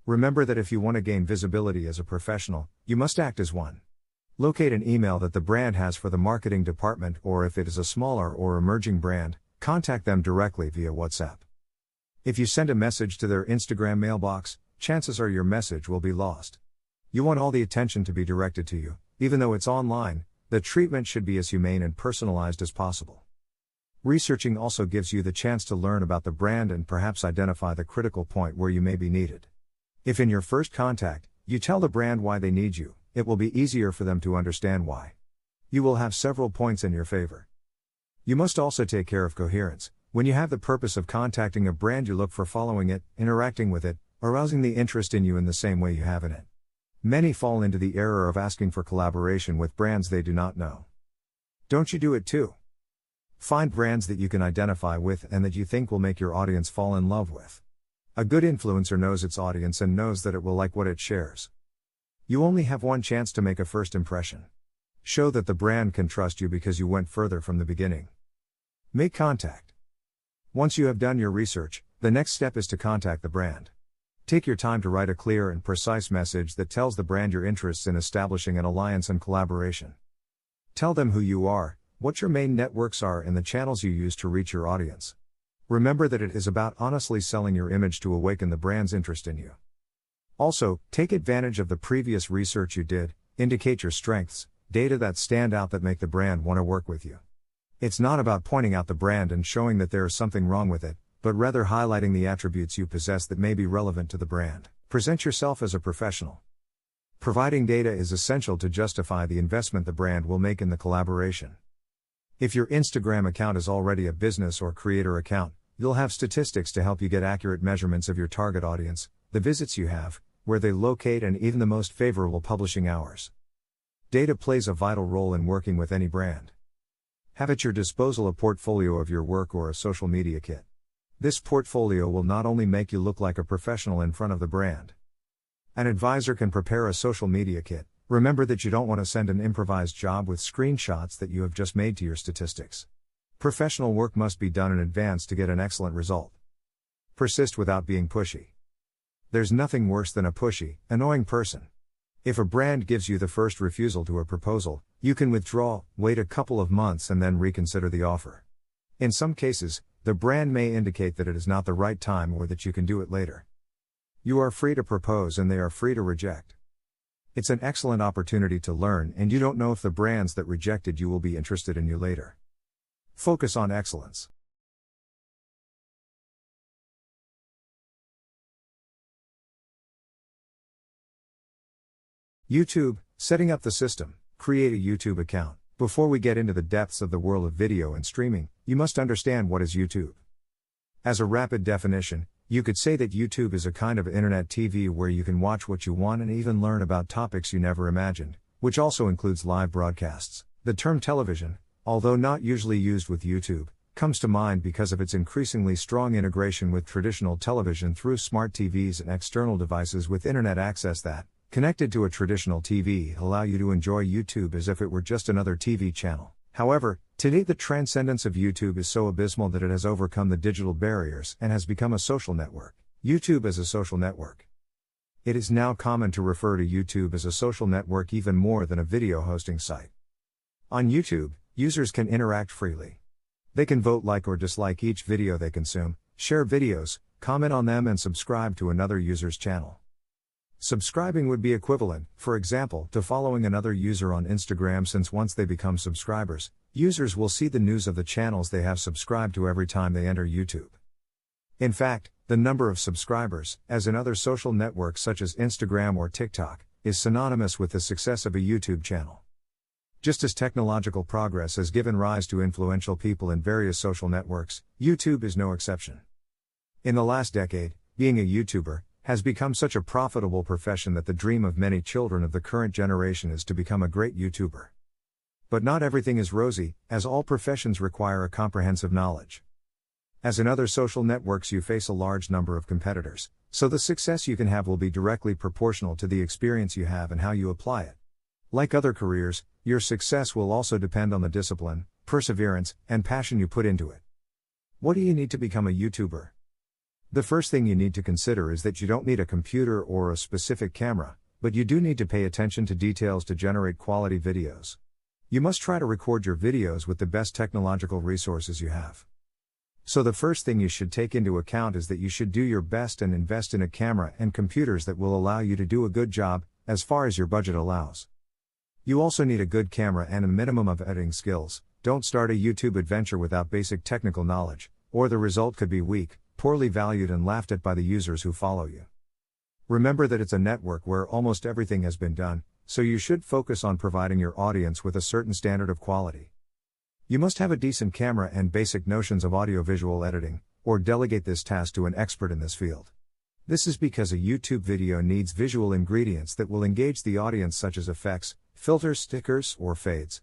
Remember that if you want to gain visibility as a professional, you must act as one. Locate an email that the brand has for the marketing department, or if it is a smaller or emerging brand, contact them directly via WhatsApp. If you send a message to their Instagram mailbox, chances are your message will be lost. You want all the attention to be directed to you. Even though it's online, the treatment should be as humane and personalized as possible. Researching also gives you the chance to learn about the brand and perhaps identify the critical point where you may be needed. If in your first contact, you tell the brand why they need you, it will be easier for them to understand why. You will have several points in your favor. You must also take care of coherence. When you have the purpose of contacting a brand, you look for following it, interacting with it, arousing the interest in you in the same way you have in it. Many fall into the error of asking for collaboration with brands they do not know. Don't you do it too? Find brands that you can identify with and that you think will make your audience fall in love with. A good influencer knows its audience and knows that it will like what it shares. You only have one chance to make a first impression. Show that the brand can trust you because you went further from the beginning. Make contact. Once you have done your research, the next step is to contact the brand. Take your time to write a clear and precise message that tells the brand your interests in establishing an alliance and collaboration. Tell them who you are, what your main networks are, and the channels you use to reach your audience. Remember that it is about honestly selling your image to awaken the brand's interest in you. Also, take advantage of the previous research you did, indicate your strengths, data that stand out that make the brand want to work with you. It's not about pointing out the brand and showing that there is something wrong with it, but rather highlighting the attributes you possess that may be relevant to the brand. Present yourself as a professional. Providing data is essential to justify the investment the brand will make in the collaboration. If your Instagram account is already a business or creator account, you'll have statistics to help you get accurate measurements of your target audience, the visits you have, where they locate, and even the most favorable publishing hours. Data plays a vital role in working with any brand. Have at your disposal a portfolio of your work or a social media kit. This portfolio will not only make you look like a professional in front of the brand. An advisor can prepare a social media kit. Remember that you don't want to send an improvised job with screenshots that you have just made to your statistics. Professional work must be done in advance to get an excellent result. Persist without being pushy. There's nothing worse than a pushy, annoying person. If a brand gives you the first refusal to a proposal, you can withdraw, wait a couple of months, and then reconsider the offer. In some cases, the brand may indicate that it is not the right time or that you can do it later. You are free to propose and they are free to reject. It's an excellent opportunity to learn, and you don't know if the brands that rejected you will be interested in you later. Focus on excellence. YouTube, setting up the system. Create a YouTube account. Before we get into the depths of the world of video and streaming, you must understand what is YouTube. As a rapid definition, you could say that YouTube is a kind of internet TV where you can watch what you want and even learn about topics you never imagined, which also includes live broadcasts. The term television, although not usually used with YouTube, comes to mind because of its increasingly strong integration with traditional television through smart TVs and external devices with internet access that, connected to a traditional TV, allow you to enjoy YouTube as if it were just another TV channel. However, today the transcendence of YouTube is so abysmal that it has overcome the digital barriers and has become a social network. YouTube as a social network. It is now common to refer to YouTube as a social network even more than a video hosting site. On YouTube, users can interact freely. They can vote, like or dislike each video they consume, share videos, comment on them, and subscribe to another user's channel. Subscribing would be equivalent, for example, to following another user on Instagram, since once they become subscribers, users will see the news of the channels they have subscribed to every time they enter YouTube. In fact, the number of subscribers, as in other social networks such as Instagram or TikTok, is synonymous with the success of a YouTube channel. Just as technological progress has given rise to influential people in various social networks, YouTube is no exception. In the last decade, being a YouTuber has become such a profitable profession that the dream of many children of the current generation is to become a great YouTuber. But not everything is rosy, as all professions require a comprehensive knowledge. As in other social networks, you face a large number of competitors, so the success you can have will be directly proportional to the experience you have and how you apply it. Like other careers, your success will also depend on the discipline, perseverance, and passion you put into it. What do you need to become a YouTuber? The first thing you need to consider is that you don't need a computer or a specific camera, but you do need to pay attention to details to generate quality videos. You must try to record your videos with the best technological resources you have. So the first thing you should take into account is that you should do your best and invest in a camera and computers that will allow you to do a good job, as far as your budget allows. You also need a good camera and a minimum of editing skills. Don't start a YouTube adventure without basic technical knowledge, or the result could be weak, poorly valued, and laughed at by the users who follow you. Remember that it's a network where almost everything has been done, so you should focus on providing your audience with a certain standard of quality. You must have a decent camera and basic notions of audiovisual editing, or delegate this task to an expert in this field. This is because a YouTube video needs visual ingredients that will engage the audience, such as effects, filters, stickers, or fades.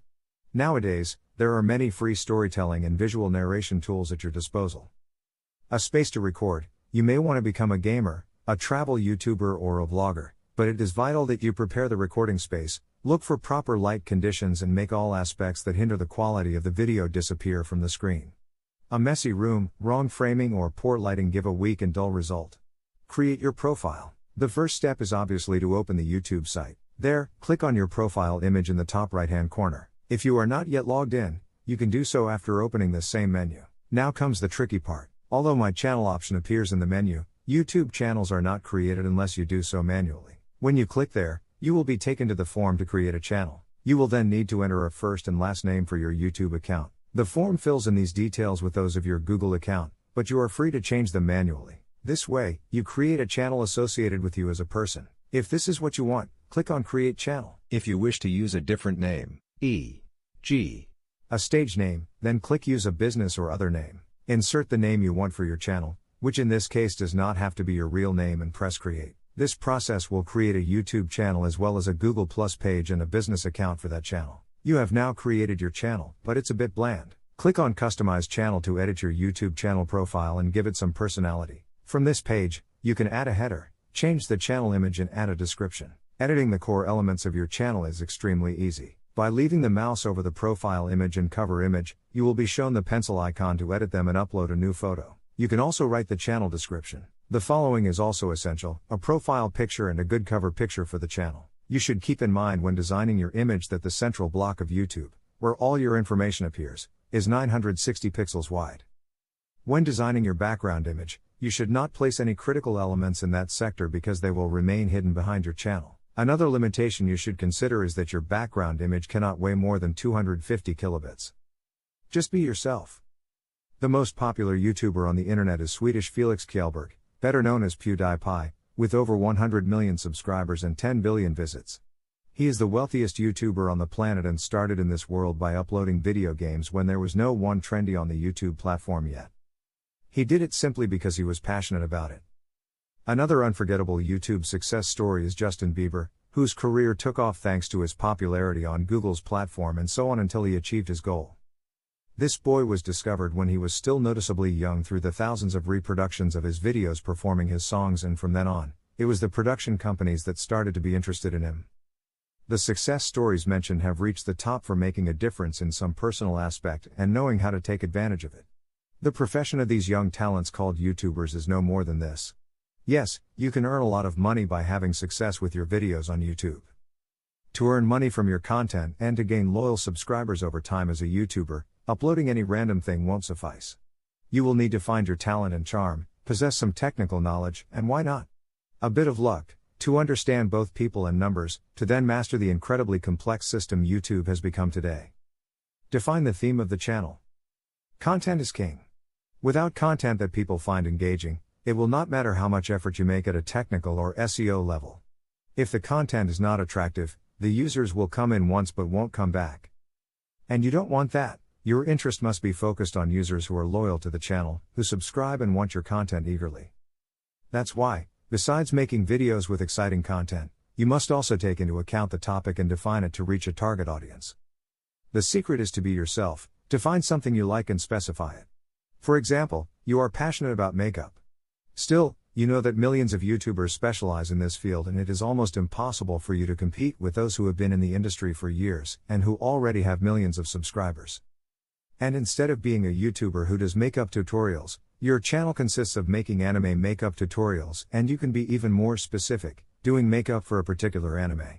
Nowadays, there are many free storytelling and visual narration tools at your disposal. A space to record. You may want to become a gamer, a travel YouTuber, or a vlogger, but it is vital that you prepare the recording space, look for proper light conditions, and make all aspects that hinder the quality of the video disappear from the screen. A messy room, wrong framing, or poor lighting give a weak and dull result. Create your profile. The first step is obviously to open the YouTube site. There, click on your profile image in the top right-hand corner. If you are not yet logged in, you can do so after opening this same menu. Now comes the tricky part. Although My Channel option appears in the menu, YouTube channels are not created unless you do so manually. When you click there, you will be taken to the form to create a channel. You will then need to enter a first and last name for your YouTube account. The form fills in these details with those of your Google account, but you are free to change them manually. This way, you create a channel associated with you as a person. If this is what you want, click on Create Channel. If you wish to use a different name, e.g., a stage name, then click Use a business or other name. Insert the name you want for your channel, which in this case does not have to be your real name, and press Create. This process will create a YouTube channel as well as a Google Plus page and a business account for that channel. You have now created your channel, but it's a bit bland. Click on Customize Channel to edit your YouTube channel profile and give it some personality. From this page, you can add a header, change the channel image, and add a description. Editing the core elements of your channel is extremely easy. By leaving the mouse over the profile image and cover image, you will be shown the pencil icon to edit them and upload a new photo. You can also write the channel description. The following is also essential: a profile picture and a good cover picture for the channel. You should keep in mind when designing your image that the central block of YouTube, where all your information appears, is 960 pixels wide. When designing your background image, you should not place any critical elements in that sector because they will remain hidden behind your channel. Another limitation you should consider is that your background image cannot weigh more than 250 kilobits. Just be yourself. The most popular YouTuber on the internet is Swedish Felix Kjellberg, better known as PewDiePie, with over 100 million subscribers and 10 billion visits. He is the wealthiest YouTuber on the planet and started in this world by uploading video games when there was no one trendy on the YouTube platform yet. He did it simply because he was passionate about it. Another unforgettable YouTube success story is Justin Bieber, whose career took off thanks to his popularity on Google's platform and so on until he achieved his goal. This boy was discovered when he was still noticeably young through the thousands of reproductions of his videos performing his songs, and from then on, it was the production companies that started to be interested in him. The success stories mentioned have reached the top for making a difference in some personal aspect and knowing how to take advantage of it. The profession of these young talents called YouTubers is no more than this. Yes, you can earn a lot of money by having success with your videos on YouTube. To earn money from your content and to gain loyal subscribers over time as a YouTuber, uploading any random thing won't suffice. You will need to find your talent and charm, possess some technical knowledge, and why not? A bit of luck, to understand both people and numbers, to then master the incredibly complex system YouTube has become today. Define the theme of the channel. Content is king. Without content that people find engaging, it will not matter how much effort you make at a technical or SEO level. If the content is not attractive, the users will come in once but won't come back. And you don't want that. Your interest must be focused on users who are loyal to the channel, who subscribe and want your content eagerly. That's why, besides making videos with exciting content, you must also take into account the topic and define it to reach a target audience. The secret is to be yourself, to find something you like and specify it. For example, you are passionate about makeup. Still, you know that millions of YouTubers specialize in this field and it is almost impossible for you to compete with those who have been in the industry for years and who already have millions of subscribers. And instead of being a YouTuber who does makeup tutorials, your channel consists of making anime makeup tutorials, and you can be even more specific, doing makeup for a particular anime.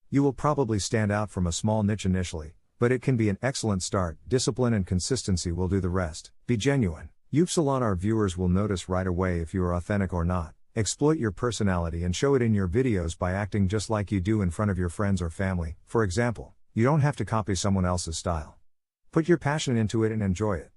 You will probably stand out from a small niche initially, but it can be an excellent start. Discipline and consistency will do the rest. Be genuine. Our viewers will notice right away if you are authentic or not. Exploit your personality and show it in your videos by acting just like you do in front of your friends or family. For example, you don't have to copy someone else's style. Put your passion into it and enjoy it.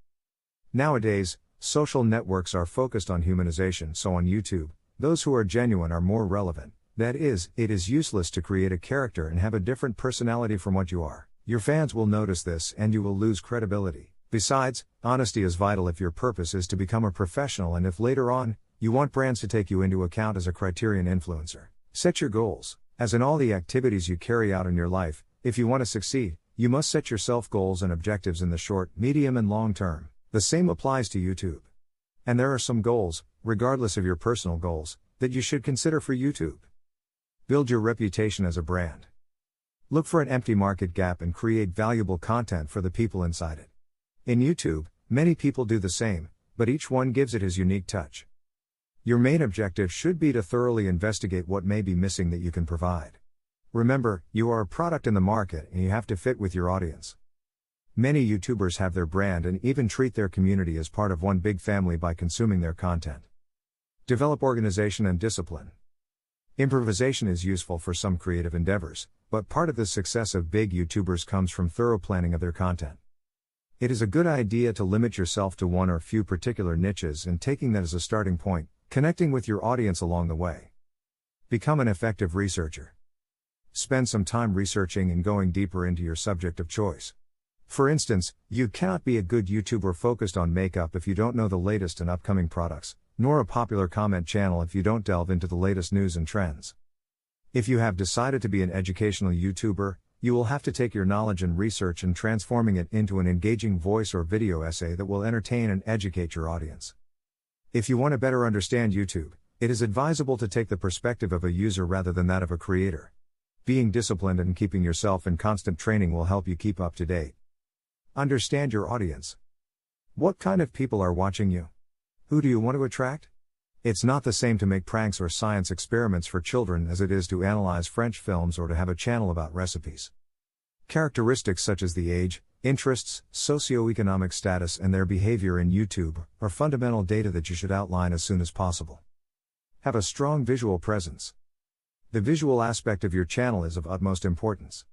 Nowadays, social networks are focused on humanization, so on YouTube, those who are genuine are more relevant. That is, it is useless to create a character and have a different personality from what you are. Your fans will notice this and you will lose credibility. Besides, honesty is vital if your purpose is to become a professional and if later on, you want brands to take you into account as a criterion influencer. Set your goals. As in all the activities you carry out in your life, if you want to succeed, you must set yourself goals and objectives in the short, medium and long term. The same applies to YouTube. And there are some goals, regardless of your personal goals, that you should consider for YouTube. Build your reputation as a brand. Look for an empty market gap and create valuable content for the people inside it. In YouTube, many people do the same, but each one gives it his unique touch. Your main objective should be to thoroughly investigate what may be missing that you can provide. Remember, you are a product in the market and you have to fit with your audience. Many YouTubers have their brand and even treat their community as part of one big family by consuming their content. Develop organization and discipline. Improvisation is useful for some creative endeavors, but part of the success of big YouTubers comes from thorough planning of their content. It is a good idea to limit yourself to one or few particular niches and taking that as a starting point, connecting with your audience along the way. Become an effective researcher. Spend some time researching and going deeper into your subject of choice. For instance, you cannot be a good YouTuber focused on makeup if you don't know the latest and upcoming products, nor a popular comment channel if you don't delve into the latest news and trends. If you have decided to be an educational YouTuber, you will have to take your knowledge and research and transforming it into an engaging voice or video essay that will entertain and educate your audience. If you want to better understand YouTube, it is advisable to take the perspective of a user rather than that of a creator. Being disciplined and keeping yourself in constant training will help you keep up to date. Understand your audience. What kind of people are watching you? Who do you want to attract? It's not the same to make pranks or science experiments for children as it is to analyze French films or to have a channel about recipes. Characteristics such as the age, interests, socioeconomic status and their behavior in YouTube are fundamental data that you should outline as soon as possible. Have a strong visual presence. The visual aspect of your channel is of utmost importance.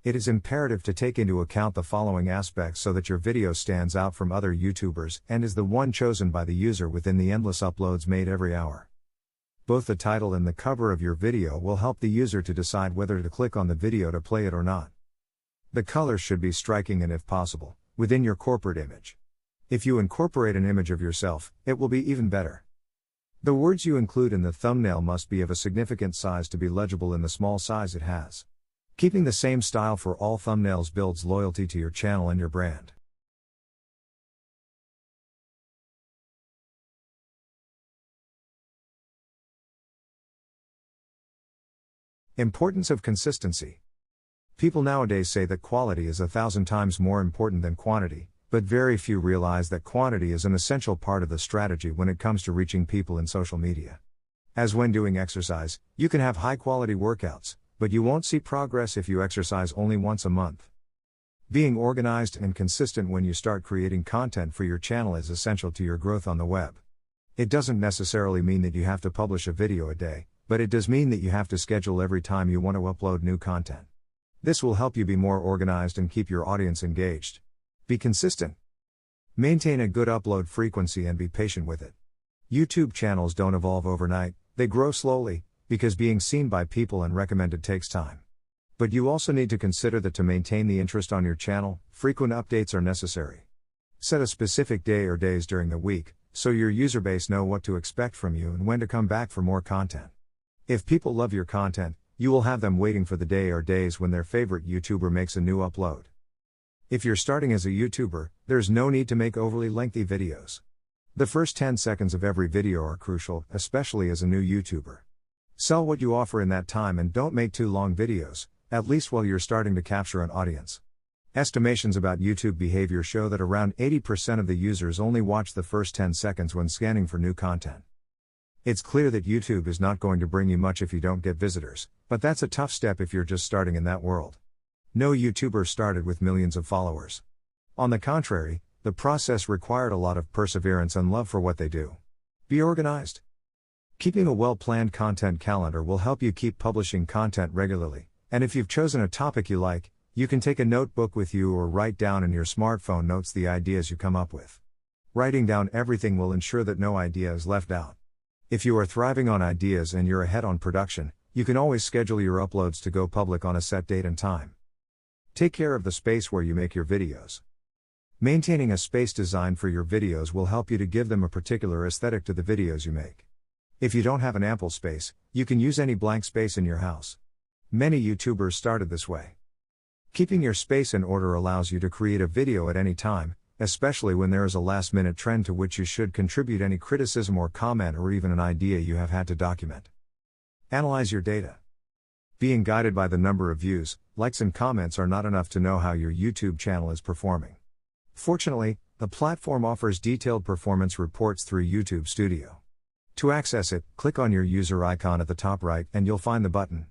It is imperative to take into account the following aspects so that your video stands out from other YouTubers and is the one chosen by the user within the endless uploads made every hour. Both the title and the cover of your video will help the user to decide whether to click on the video to play it or not. The colors should be striking and, if possible, within your corporate image. If you incorporate an image of yourself, it will be even better. The words you include in the thumbnail must be of a significant size to be legible in the small size it has. Keeping the same style for all thumbnails builds loyalty to your channel and your brand. Importance of consistency. People nowadays say that quality is 1,000 times more important than quantity, but very few realize that quantity is an essential part of the strategy when it comes to reaching people in social media. As when doing exercise, you can have high-quality workouts, but you won't see progress if you exercise only once a month. Being organized and consistent when you start creating content for your channel is essential to your growth on the web. It doesn't necessarily mean that you have to publish a video a day, but it does mean that you have to schedule every time you want to upload new content. This will help you be more organized and keep your audience engaged. Be consistent. Maintain a good upload frequency and be patient with it. YouTube channels don't evolve overnight, they grow slowly, because being seen by people and recommended takes time. But you also need to consider that to maintain the interest on your channel, frequent updates are necessary. Set a specific day or days during the week, so your user base know what to expect from you and when to come back for more content. If people love your content, you will have them waiting for the day or days when their favorite YouTuber makes a new upload. If you're starting as a YouTuber, there's no need to make overly lengthy videos. The first 10 seconds of every video are crucial, especially as a new YouTuber. Sell what you offer in that time and don't make too long videos, at least while you're starting to capture an audience. Estimations about YouTube behavior show that around 80% of the users only watch the first 10 seconds when scanning for new content. It's clear that YouTube is not going to bring you much if you don't get visitors, but that's a tough step if you're just starting in that world. No YouTuber started with millions of followers. On the contrary, the process required a lot of perseverance and love for what they do. Be organized. Keeping a well-planned content calendar will help you keep publishing content regularly, and if you've chosen a topic you like, you can take a notebook with you or write down in your smartphone notes the ideas you come up with. Writing down everything will ensure that no idea is left out. If you are thriving on ideas and you're ahead on production, you can always schedule your uploads to go public on a set date and time. Take care of the space where you make your videos. Maintaining a space designed for your videos will help you to give them a particular aesthetic to the videos you make. If you don't have an ample space, you can use any blank space in your house. Many YouTubers started this way. Keeping your space in order allows you to create a video at any time, especially when there is a last-minute trend to which you should contribute any criticism or comment or even an idea you have had to document. Analyze your data. Being guided by the number of views, likes and comments are not enough to know how your YouTube channel is performing. Fortunately, the platform offers detailed performance reports through YouTube Studio. To access it, click on your user icon at the top right and you'll find the button.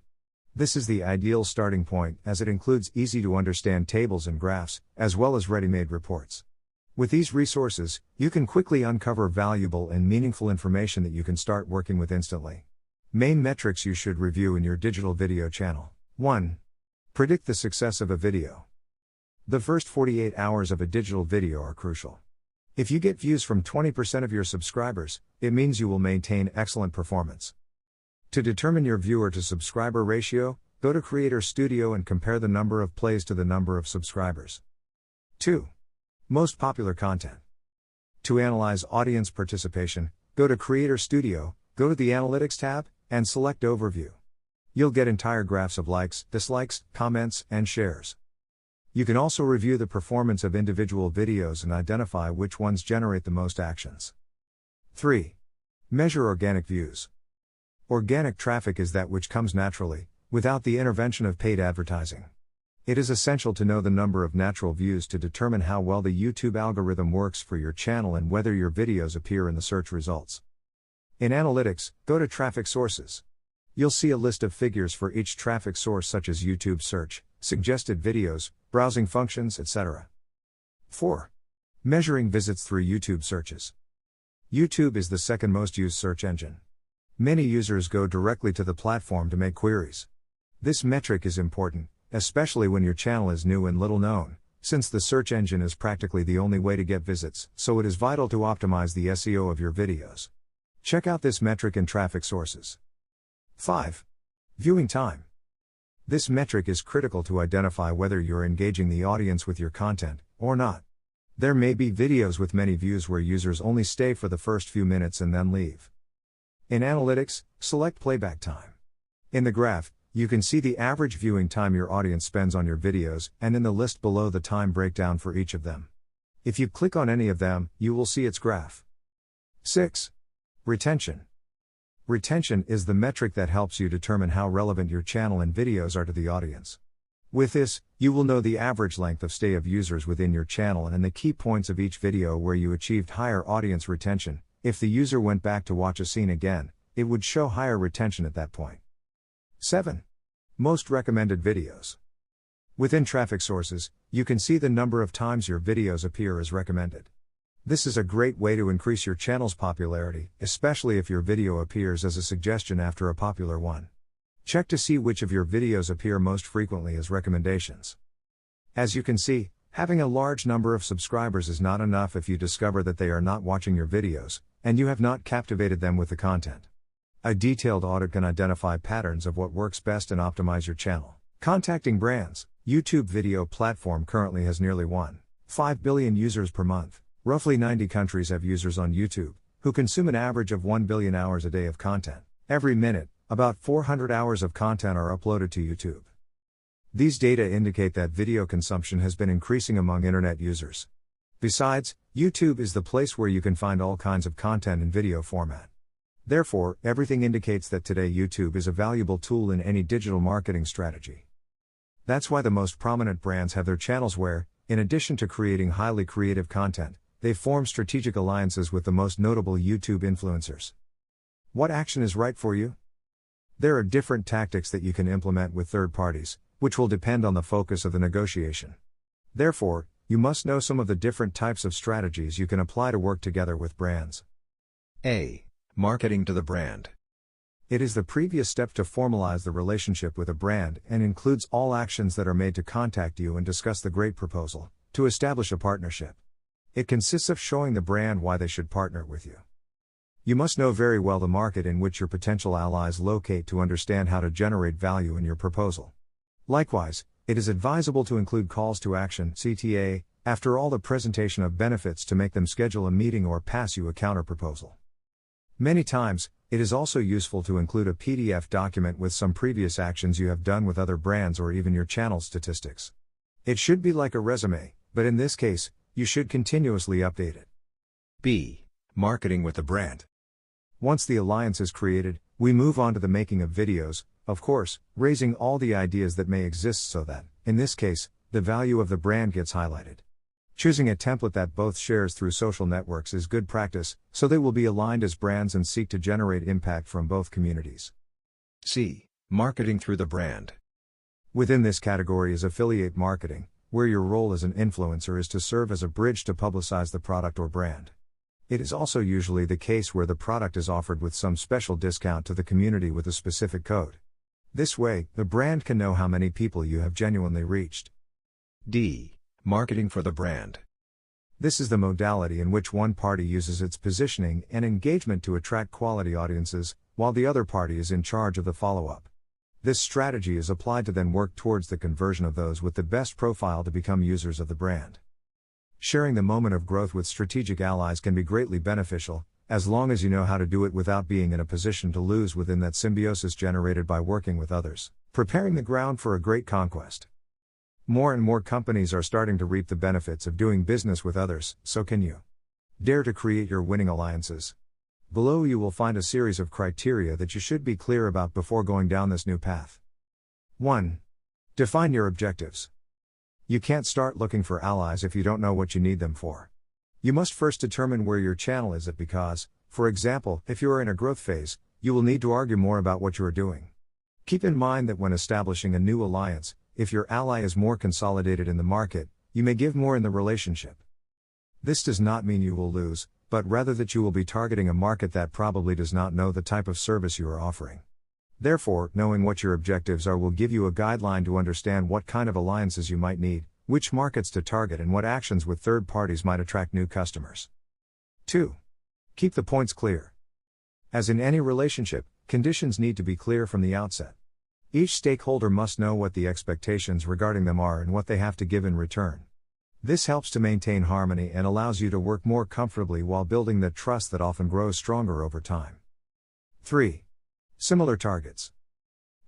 This is the ideal starting point as it includes easy-to-understand tables and graphs, as well as ready-made reports. With these resources, you can quickly uncover valuable and meaningful information that you can start working with instantly. Main metrics you should review in your digital video channel. 1. Predict the success of a video. The first 48 hours of a digital video are crucial. If you get views from 20% of your subscribers, it means you will maintain excellent performance. To determine your viewer to subscriber ratio, go to Creator Studio and compare the number of plays to the number of subscribers. 2. Most popular content. To analyze audience participation, go to Creator Studio, go to the Analytics tab, and select Overview. You'll get entire graphs of likes, dislikes, comments, and shares. You can also review the performance of individual videos and identify which ones generate the most actions. 3. Measure organic views. Organic traffic is that which comes naturally, without the intervention of paid advertising. It is essential to know the number of natural views to determine how well the YouTube algorithm works for your channel and whether your videos appear in the search results. In Analytics, go to Traffic Sources. You'll see a list of figures for each traffic source such as YouTube search, suggested videos, browsing functions, etc. 4. Measuring visits through YouTube searches. YouTube is the second most used search engine. Many users go directly to the platform to make queries. This metric is important, especially when your channel is new and little known, since the search engine is practically the only way to get visits, so it is vital to optimize the SEO of your videos. Check out this metric in Traffic Sources. 5. Viewing time. This metric is critical to identify whether you're engaging the audience with your content, or not. There may be videos with many views where users only stay for the first few minutes and then leave. In Analytics, select Playback Time. In the graph, you can see the average viewing time your audience spends on your videos, and in the list below the time breakdown for each of them. If you click on any of them, you will see its graph. 6. Retention. Retention is the metric that helps you determine how relevant your channel and videos are to the audience. With this, you will know the average length of stay of users within your channel and the key points of each video where you achieved higher audience retention. If the user went back to watch a scene again, it would show higher retention at that point. 7. Most recommended videos. Within traffic sources, you can see the number of times your videos appear as recommended. This is a great way to increase your channel's popularity, especially if your video appears as a suggestion after a popular one. Check to see which of your videos appear most frequently as recommendations. As you can see, having a large number of subscribers is not enough if you discover that they are not watching your videos, and you have not captivated them with the content. A detailed audit can identify patterns of what works best and optimize your channel. Contacting brands. YouTube video platform currently has nearly 1.5 billion users per month. Roughly 90 countries have users on YouTube, who consume an average of 1 billion hours a day of content. Every minute, about 400 hours of content are uploaded to YouTube. These data indicate that video consumption has been increasing among internet users. Besides, YouTube is the place where you can find all kinds of content in video format. Therefore, everything indicates that today YouTube is a valuable tool in any digital marketing strategy. That's why the most prominent brands have their channels where, in addition to creating highly creative content, they form strategic alliances with the most notable YouTube influencers. What action is right for you? There are different tactics that you can implement with third parties, which will depend on the focus of the negotiation. Therefore, you must know some of the different types of strategies you can apply to work together with brands. A. Marketing to the brand. It is the previous step to formalize the relationship with a brand and includes all actions that are made to contact you and discuss the great proposal, to establish a partnership. It consists of showing the brand why they should partner with you. You must know very well the market in which your potential allies locate to understand how to generate value in your proposal. Likewise, it is advisable to include calls to action (CTA) after all the presentation of benefits to make them schedule a meeting or pass you a counterproposal. Many times, it is also useful to include a PDF document with some previous actions you have done with other brands or even your channel statistics. It should be like a resume, but in this case, you should continuously update it. B. Marketing with the brand. Once the alliance is created, we move on to the making of videos, of course, raising all the ideas that may exist so that, in this case, the value of the brand gets highlighted. Choosing a template that both shares through social networks is good practice, so they will be aligned as brands and seek to generate impact from both communities. C. Marketing through the brand. Within this category is affiliate marketing, where your role as an influencer is to serve as a bridge to publicize the product or brand. It is also usually the case where the product is offered with some special discount to the community with a specific code. This way, the brand can know how many people you have genuinely reached. D. Marketing for the brand. This is the modality in which one party uses its positioning and engagement to attract quality audiences, while the other party is in charge of the follow-up. This strategy is applied to then work towards the conversion of those with the best profile to become users of the brand. Sharing the moment of growth with strategic allies can be greatly beneficial, as long as you know how to do it without being in a position to lose within that symbiosis generated by working with others, preparing the ground for a great conquest. More and more companies are starting to reap the benefits of doing business with others, so can you. Dare to create your winning alliances. Below you will find a series of criteria that you should be clear about before going down this new path. 1. Define your objectives. You can't start looking for allies if you don't know what you need them for. You must first determine where your channel is at because, for example, if you are in a growth phase, you will need to argue more about what you are doing. Keep in mind that when establishing a new alliance, if your ally is more consolidated in the market, you may give more in the relationship. This does not mean you will lose, but rather that you will be targeting a market that probably does not know the type of service you are offering. Therefore, knowing what your objectives are will give you a guideline to understand what kind of alliances you might need, which markets to target and what actions with third parties might attract new customers. 2. Keep the points clear. As in any relationship, conditions need to be clear from the outset. Each stakeholder must know what the expectations regarding them are and what they have to give in return. This helps to maintain harmony and allows you to work more comfortably while building the trust that often grows stronger over time. 3. Similar targets.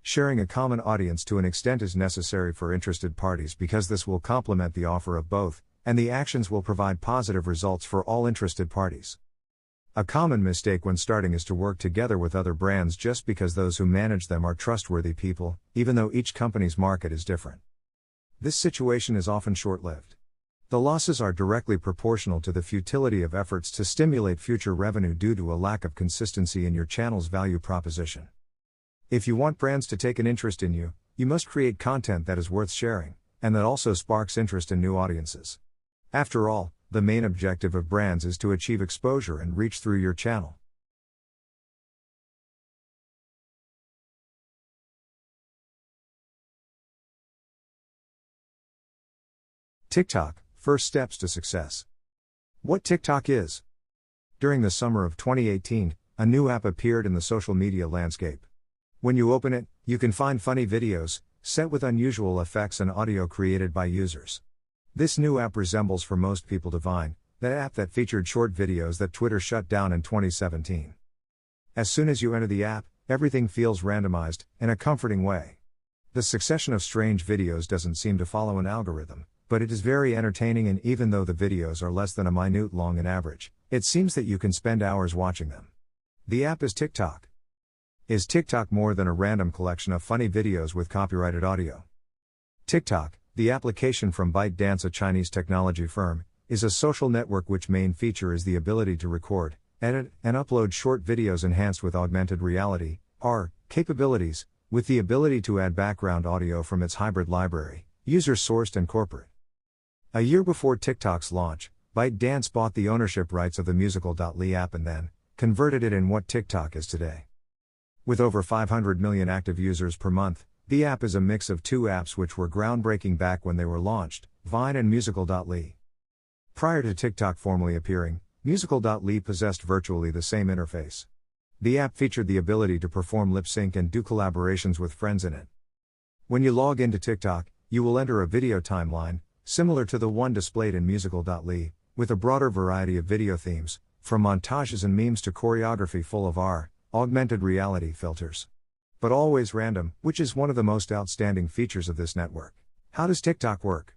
Sharing a common audience to an extent is necessary for interested parties because this will complement the offer of both, and the actions will provide positive results for all interested parties. A common mistake when starting is to work together with other brands just because those who manage them are trustworthy people, even though each company's market is different. This situation is often short-lived. The losses are directly proportional to the futility of efforts to stimulate future revenue due to a lack of consistency in your channel's value proposition. If you want brands to take an interest in you, you must create content that is worth sharing, and that also sparks interest in new audiences. After all, the main objective of brands is to achieve exposure and reach through your channel. TikTok, first steps to success. What TikTok is? During the summer of 2018, a new app appeared in the social media landscape. When you open it, you can find funny videos, set with unusual effects and audio created by users. This new app resembles for most people to Vine, the app that featured short videos that Twitter shut down in 2017. As soon as you enter the app, everything feels randomized, in a comforting way. The succession of strange videos doesn't seem to follow an algorithm, but it is very entertaining, and even though the videos are less than a minute long in average, it seems that you can spend hours watching them. The app is TikTok. Is TikTok more than a random collection of funny videos with copyrighted audio? TikTok, the application from ByteDance, a Chinese technology firm, is a social network which main feature is the ability to record, edit, and upload short videos enhanced with augmented reality, AR, capabilities, with the ability to add background audio from its hybrid library, user-sourced and corporate. A year before TikTok's launch, ByteDance bought the ownership rights of the musical.ly app and then converted it in what TikTok is today. With over 500 million active users per month, the app is a mix of two apps which were groundbreaking back when they were launched, Vine and musical.ly. Prior to TikTok formally appearing, musical.ly possessed virtually the same interface. The app featured the ability to perform lip sync and do collaborations with friends in it. When you log into TikTok, you will enter a video timeline, similar to the one displayed in musical.ly, with a broader variety of video themes, from montages and memes to choreography full of AR, augmented reality filters. But always random, which is one of the most outstanding features of this network. How does TikTok work?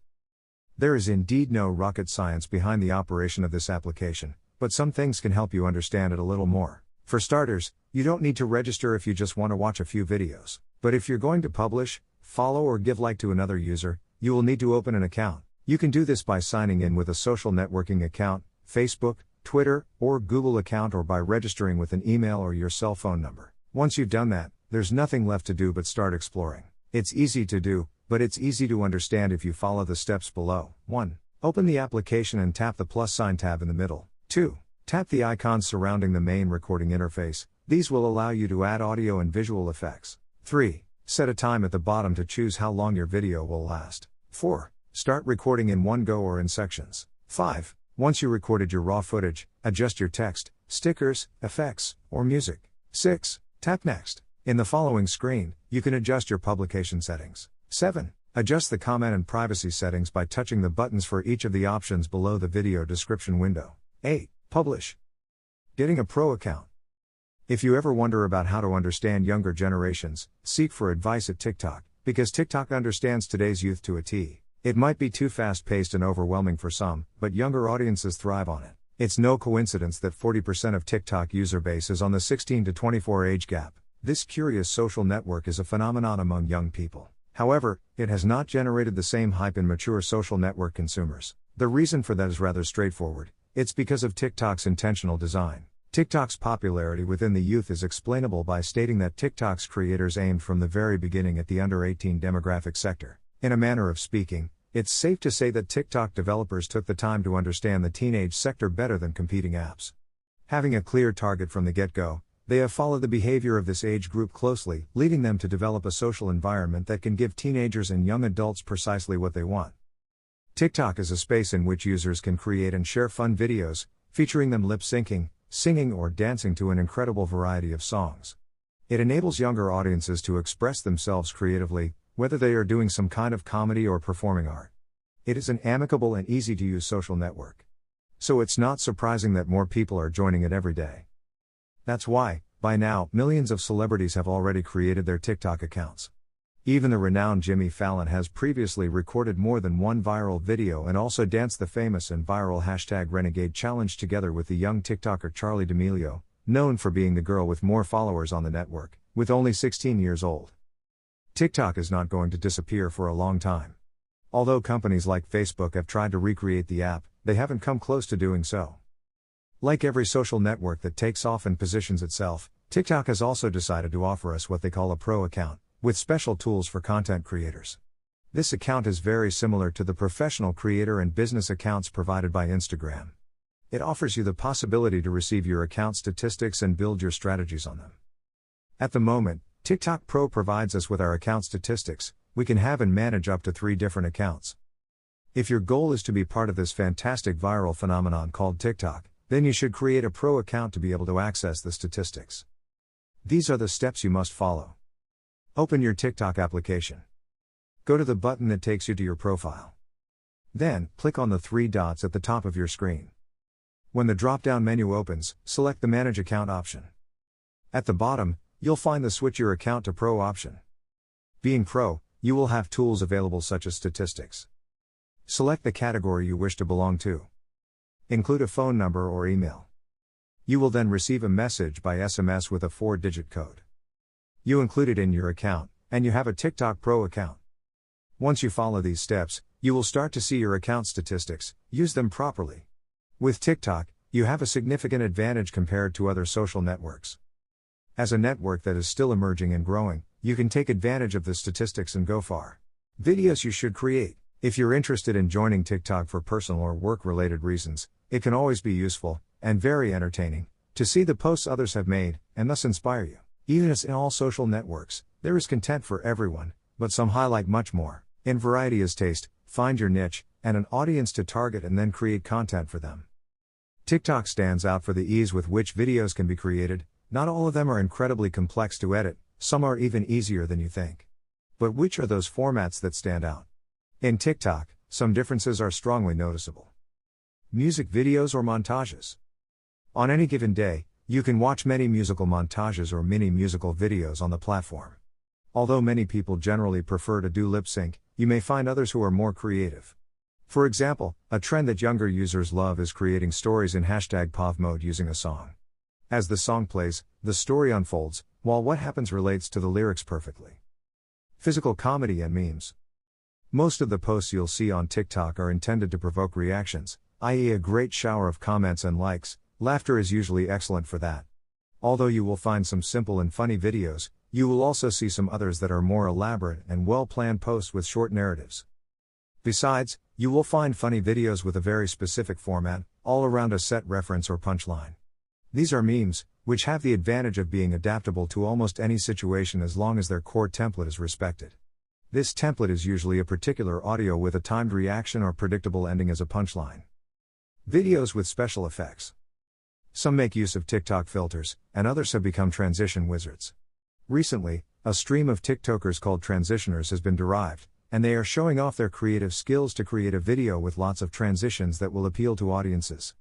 There is indeed no rocket science behind the operation of this application, but some things can help you understand it a little more. For starters, you don't need to register if you just want to watch a few videos. But if you're going to publish, follow or give like to another user, you will need to open an account. You can do this by signing in with a social networking account, Facebook, Twitter, or Google account, or by registering with an email or your cell phone number. Once you've done that, there's nothing left to do but start exploring. It's easy to do, but it's easy to understand if you follow the steps below. 1. Open the application and tap the plus sign tab in the middle. 2. Tap the icons surrounding the main recording interface. These will allow you to add audio and visual effects. 3. Set a time at the bottom to choose how long your video will last. 4. Start recording in one go or in sections. 5. Once you recorded your raw footage, adjust your text, stickers, effects, or music. 6. Tap Next. In the following screen, you can adjust your publication settings. 7. Adjust the comment and privacy settings by touching the buttons for each of the options below the video description window. 8. Publish. Getting a pro account. If you ever wonder about how to understand younger generations, seek for advice at TikTok, because TikTok understands today's youth to a T. It might be too fast-paced and overwhelming for some, but younger audiences thrive on it. It's no coincidence that 40% of TikTok user base is on the 16 to 24 age gap. This curious social network is a phenomenon among young people. However, it has not generated the same hype in mature social network consumers. The reason for that is rather straightforward. It's because of TikTok's intentional design. TikTok's popularity within the youth is explainable by stating that TikTok's creators aimed from the very beginning at the under 18 demographic sector. In a manner of speaking, it's safe to say that TikTok developers took the time to understand the teenage sector better than competing apps. Having a clear target from the get-go, they have followed the behavior of this age group closely, leading them to develop a social environment that can give teenagers and young adults precisely what they want. TikTok is a space in which users can create and share fun videos, featuring them lip-syncing, singing or dancing to an incredible variety of songs. It enables younger audiences to express themselves creatively, whether they are doing some kind of comedy or performing art. It is an amicable and easy-to-use social network. So it's not surprising that more people are joining it every day. That's why, by now, millions of celebrities have already created their TikTok accounts. Even the renowned Jimmy Fallon has previously recorded more than one viral video and also danced the famous and viral #Renegade challenge together with the young TikToker Charli D'Amelio, known for being the girl with more followers on the network, with only 16 years old. TikTok is not going to disappear for a long time. Although companies like Facebook have tried to recreate the app, they haven't come close to doing so. Like every social network that takes off and positions itself, TikTok has also decided to offer us what they call a pro account, with special tools for content creators. This account is very similar to the professional creator and business accounts provided by Instagram. It offers you the possibility to receive your account statistics and build your strategies on them. At the moment, TikTok Pro provides us with our account statistics. We can have and manage up to 3 different accounts. If your goal is to be part of this fantastic viral phenomenon called TikTok, then you should create a pro account to be able to access the statistics. These are the steps you must follow. Open your TikTok application. Go to the button that takes you to your profile. Then, click on the 3 dots at the top of your screen. When the drop-down menu opens, select the Manage Account option. At the bottom, you'll find the Switch Your Account to Pro option. Being Pro, you will have tools available such as statistics. Select the category you wish to belong to. Include a phone number or email. You will then receive a message by SMS with a 4-digit code. You include it in your account, and you have a TikTok Pro account. Once you follow these steps, you will start to see your account statistics. Use them properly. With TikTok, you have a significant advantage compared to other social networks. As a network that is still emerging and growing, you can take advantage of the statistics and go far. Videos you should create. If you're interested in joining TikTok for personal or work-related reasons, it can always be useful, and very entertaining, to see the posts others have made, and thus inspire you. Even as in all social networks, there is content for everyone, but some highlight much more. In variety is taste, find your niche, and an audience to target and then create content for them. TikTok stands out for the ease with which videos can be created. Not all of them are incredibly complex to edit, some are even easier than you think. But which are those formats that stand out? In TikTok, some differences are strongly noticeable. Music videos or montages. On any given day, you can watch many musical montages or mini musical videos on the platform. Although many people generally prefer to do lip sync, you may find others who are more creative. For example, a trend that younger users love is creating stories in #POV mode using a song. As the song plays, the story unfolds, while what happens relates to the lyrics perfectly. Physical comedy and memes. Most of the posts you'll see on TikTok are intended to provoke reactions, i.e. a great shower of comments and likes. Laughter is usually excellent for that. Although you will find some simple and funny videos, you will also see some others that are more elaborate and well-planned posts with short narratives. Besides, you will find funny videos with a very specific format, all around a set reference or punchline. These are memes, which have the advantage of being adaptable to almost any situation as long as their core template is respected. This template is usually a particular audio with a timed reaction or predictable ending as a punchline. Videos with special effects. Some make use of TikTok filters, and others have become transition wizards. Recently, a stream of TikTokers called transitioners has been derived, and they are showing off their creative skills to create a video with lots of transitions that will appeal to audiences.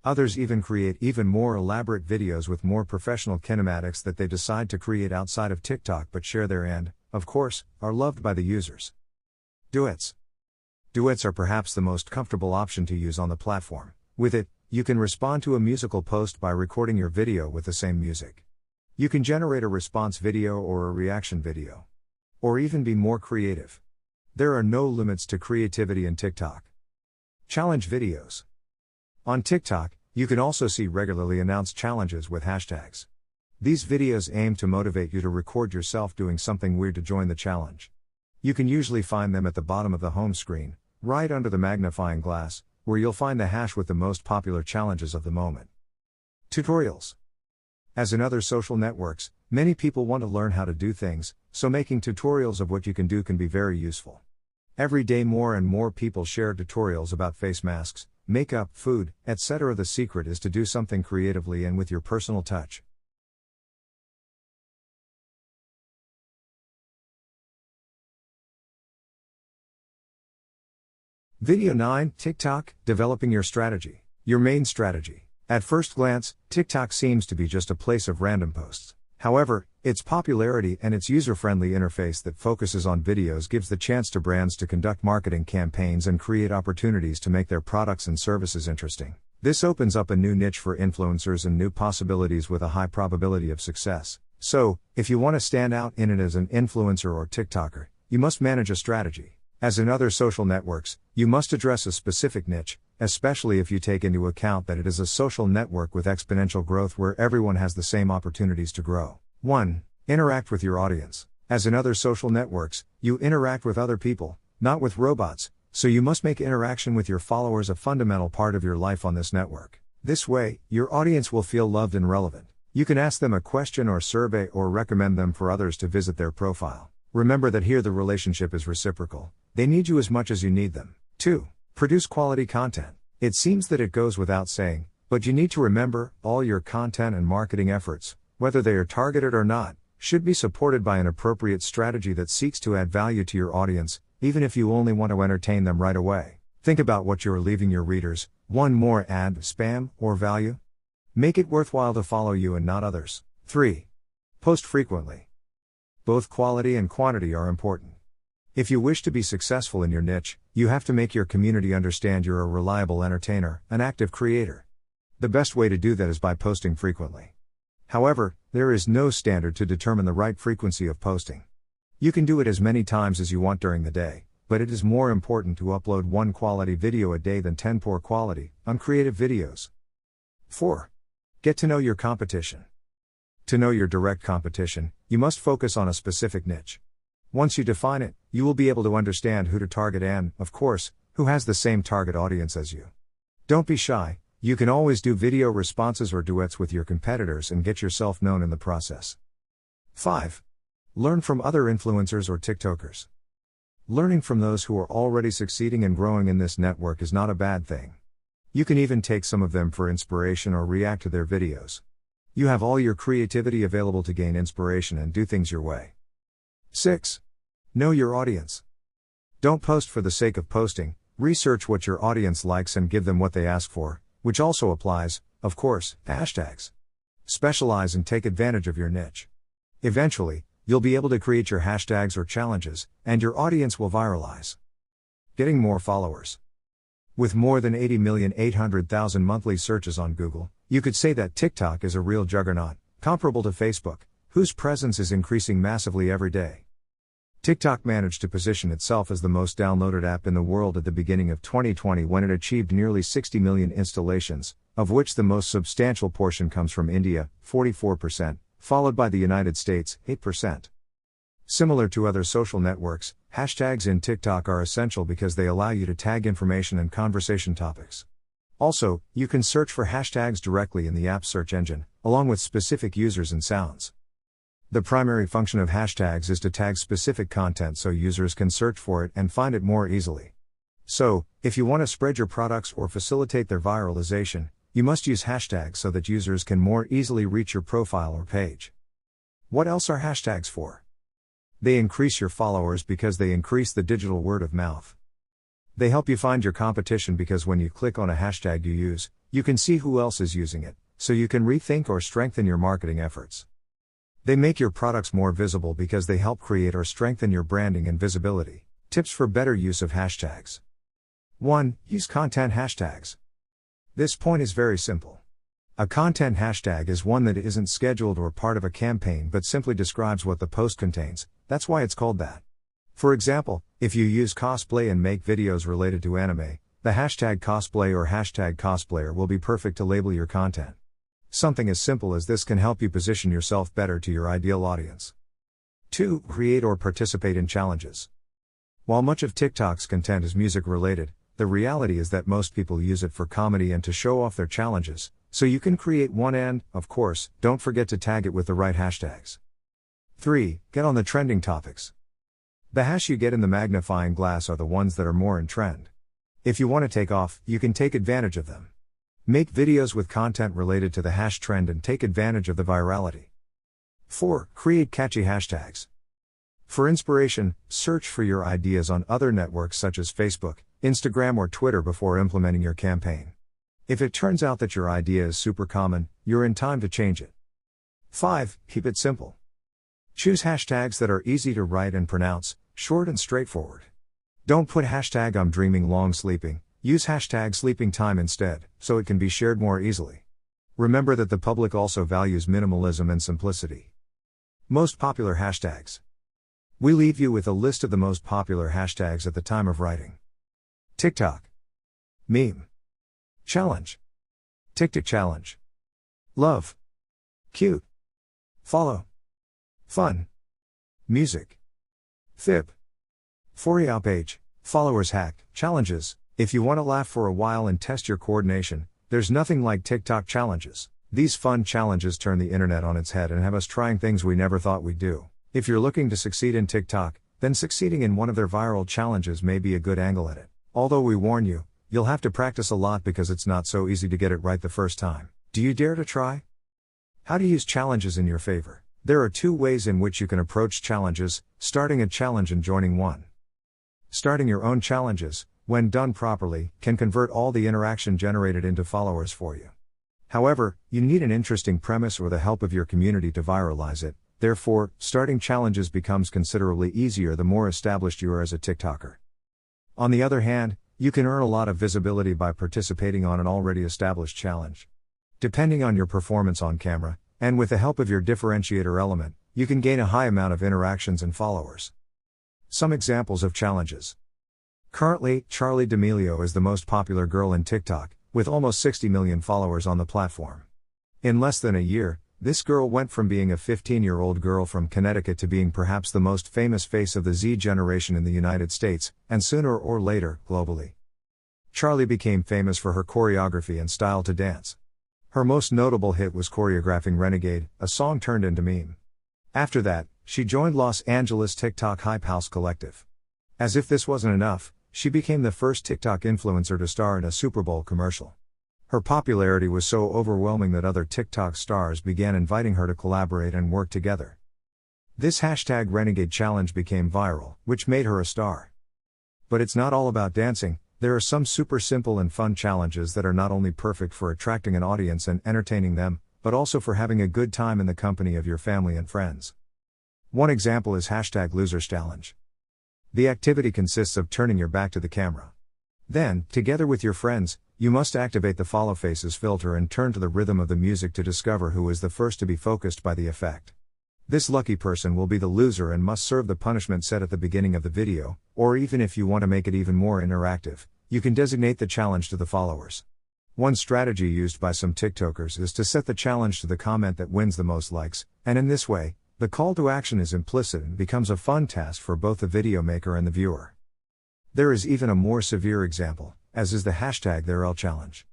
Others even create even more elaborate videos with more professional kinematics that they decide to create outside of TikTok but share there and, of course, are loved by the users. Duets. Duets are perhaps the most comfortable option to use on the platform. With it, you can respond to a musical post by recording your video with the same music. You can generate a response video or a reaction video. Or even be more creative. There are no limits to creativity in TikTok. Challenge videos. On TikTok, you can also see regularly announced challenges with hashtags. These videos aim to motivate you to record yourself doing something weird to join the challenge. You can usually find them at the bottom of the home screen, right under the magnifying glass, where you'll find the hash with the most popular challenges of the moment. Tutorials. As in other social networks, many people want to learn how to do things, so making tutorials of what you can do can be very useful. Every day more and more people share tutorials about face masks, makeup, food, etc. The secret is to do something creatively and with your personal touch. Video 9, TikTok, developing your strategy. Your main strategy. At first glance, TikTok seems to be just a place of random posts. However, its popularity and its user-friendly interface that focuses on videos gives the chance to brands to conduct marketing campaigns and create opportunities to make their products and services interesting. This opens up a new niche for influencers and new possibilities with a high probability of success. So, if you want to stand out in it as an influencer or TikToker, you must manage a strategy. As in other social networks, you must address a specific niche, especially if you take into account that it is a social network with exponential growth where everyone has the same opportunities to grow. 1. Interact with your audience. As in other social networks, you interact with other people, not with robots, so you must make interaction with your followers a fundamental part of your life on this network. This way, your audience will feel loved and relevant. You can ask them a question or survey or recommend them for others to visit their profile. Remember that here the relationship is reciprocal. They need you as much as you need them. 2. Produce quality content. It seems that it goes without saying, but you need to remember, all your content and marketing efforts, whether they are targeted or not, should be supported by an appropriate strategy that seeks to add value to your audience, even if you only want to entertain them right away. Think about what you are leaving your readers. 1. More ad, spam, or value? Make it worthwhile to follow you and not others. 3. Post frequently. Both quality and quantity are important. If you wish to be successful in your niche, you have to make your community understand you're a reliable entertainer, an active creator. The best way to do that is by posting frequently. However, there is no standard to determine the right frequency of posting. You can do it as many times as you want during the day, but it is more important to upload 1 quality video a day than 10 poor quality, uncreative videos. 4. Get to know your competition. To know your direct competition, you must focus on a specific niche. Once you define it, you will be able to understand who to target and, of course, who has the same target audience as you. Don't be shy, you can always do video responses or duets with your competitors and get yourself known in the process. 5. Learn from other influencers or TikTokers. Learning from those who are already succeeding and growing in this network is not a bad thing. You can even take some of them for inspiration or react to their videos. You have all your creativity available to gain inspiration and do things your way. 6. Know your audience. Don't post for the sake of posting, research what your audience likes and give them what they ask for, which also applies, of course, to hashtags. Specialize and take advantage of your niche. Eventually, you'll be able to create your hashtags or challenges, and your audience will viralize. Getting more followers. With more than 80,800,000 monthly searches on Google, you could say that TikTok is a real juggernaut, comparable to Facebook, whose presence is increasing massively every day. TikTok managed to position itself as the most downloaded app in the world at the beginning of 2020 when it achieved nearly 60 million installations, of which the most substantial portion comes from India, 44%, followed by the United States, 8%. Similar to other social networks, hashtags in TikTok are essential because they allow you to tag information and conversation topics. Also, you can search for hashtags directly in the app's search engine, along with specific users and sounds. The primary function of hashtags is to tag specific content so users can search for it and find it more easily. So, if you want to spread your products or facilitate their viralization, you must use hashtags so that users can more easily reach your profile or page. What else are hashtags for? They increase your followers because they increase the digital word of mouth. They help you find your competition because when you click on a hashtag you use, you can see who else is using it, so you can rethink or strengthen your marketing efforts. They make your products more visible because they help create or strengthen your branding and visibility. Tips for better use of hashtags. 1. Use content hashtags. This point is very simple. A content hashtag is one that isn't scheduled or part of a campaign but simply describes what the post contains, that's why it's called that. For example, if you use cosplay and make videos related to anime, the hashtag cosplay or hashtag cosplayer will be perfect to label your content. Something as simple as this can help you position yourself better to your ideal audience. 2. Create or participate in challenges. While much of TikTok's content is music related, the reality is that most people use it for comedy and to show off their challenges, so you can create one and, of course, don't forget to tag it with the right hashtags. 3. Get on the trending topics. The hash you get in the magnifying glass are the ones that are more in trend. If you want to take off, you can take advantage of them. Make videos with content related to the hash trend and take advantage of the virality. 4. Create catchy hashtags. For inspiration, search for your ideas on other networks such as Facebook, Instagram or Twitter before implementing your campaign. If it turns out that your idea is super common, you're in time to change it. 5. Keep it simple. Choose hashtags that are easy to write and pronounce, short and straightforward. Don't put hashtag I'm dreaming long sleeping, use hashtag sleeping time instead, so it can be shared more easily. Remember that the public also values minimalism and simplicity. Most popular hashtags. We leave you with a list of the most popular hashtags at the time of writing. TikTok. Meme. Challenge. TikTok challenge. Love. Cute. Follow. Fun. Music. Fib. For you page. Followers hack. Challenges. If you want to laugh for a while and test your coordination, there's nothing like TikTok challenges. These fun challenges turn the internet on its head and have us trying things we never thought we'd do. If you're looking to succeed in TikTok, then succeeding in one of their viral challenges may be a good angle at it. Although we warn you, you'll have to practice a lot because it's not so easy to get it right the first time. Do you dare to try? How to use challenges in your favor. There are two ways in which you can approach challenges: starting a challenge and joining one. Starting your own challenges, when done properly, can convert all the interaction generated into followers for you. However, you need an interesting premise or the help of your community to viralize it. Therefore, starting challenges becomes considerably easier the more established you are as a TikToker. On the other hand, you can earn a lot of visibility by participating on an already established challenge. Depending on your performance on camera, and with the help of your differentiator element, you can gain a high amount of interactions and followers. Some examples of challenges. Currently, Charli D'Amelio is the most popular girl in TikTok, with almost 60 million followers on the platform. In less than a year, this girl went from being a 15-year-old girl from Connecticut to being perhaps the most famous face of the Z generation in the United States, and sooner or later, globally. Charli became famous for her choreography and style to dance. Her most notable hit was choreographing Renegade, a song turned into meme. After that, she joined Los Angeles TikTok Hype House Collective. As if this wasn't enough, she became the first TikTok influencer to star in a Super Bowl commercial. Her popularity was so overwhelming that other TikTok stars began inviting her to collaborate and work together. This hashtag Renegade challenge became viral, which made her a star. But it's not all about dancing. There are some super simple and fun challenges that are not only perfect for attracting an audience and entertaining them, but also for having a good time in the company of your family and friends. One example is hashtag Losers Challenge. The activity consists of turning your back to the camera. Then, together with your friends, you must activate the follow faces filter and turn to the rhythm of the music to discover who is the first to be focused by the effect. This lucky person will be the loser and must serve the punishment set at the beginning of the video, or even if you want to make it even more interactive, you can designate the challenge to the followers. One strategy used by some TikTokers is to set the challenge to the comment that wins the most likes, and in this way, the call to action is implicit and becomes a fun task for both the video maker and the viewer. There is even a more severe example, as is the hashtag #ThereL challenge.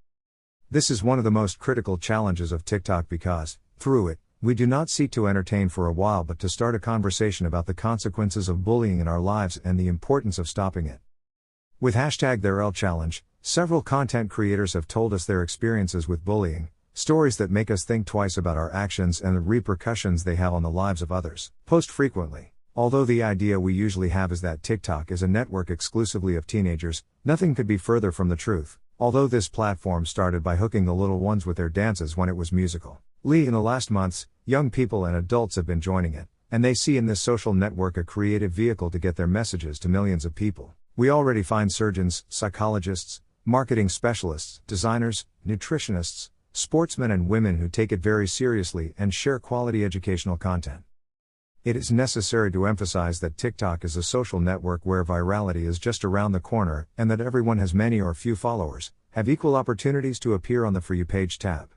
This is one of the most critical challenges of TikTok because, through it, we do not seek to entertain for a while but to start a conversation about the consequences of bullying in our lives and the importance of stopping it. With hashtag #ThereL challenge, several content creators have told us their experiences with bullying, stories that make us think twice about our actions and the repercussions they have on the lives of others. Post frequently. Although the idea we usually have is that TikTok is a network exclusively of teenagers, nothing could be further from the truth. Although this platform started by hooking the little ones with their dances when it was musical. In the last months, young people and adults have been joining it, and they see in this social network a creative vehicle to get their messages to millions of people. We already find surgeons, psychologists, marketing specialists, designers, nutritionists, sportsmen and women who take it very seriously and share quality educational content. It is necessary to emphasize that TikTok is a social network where virality is just around the corner and that everyone has many or few followers, have equal opportunities to appear on the For You page tab.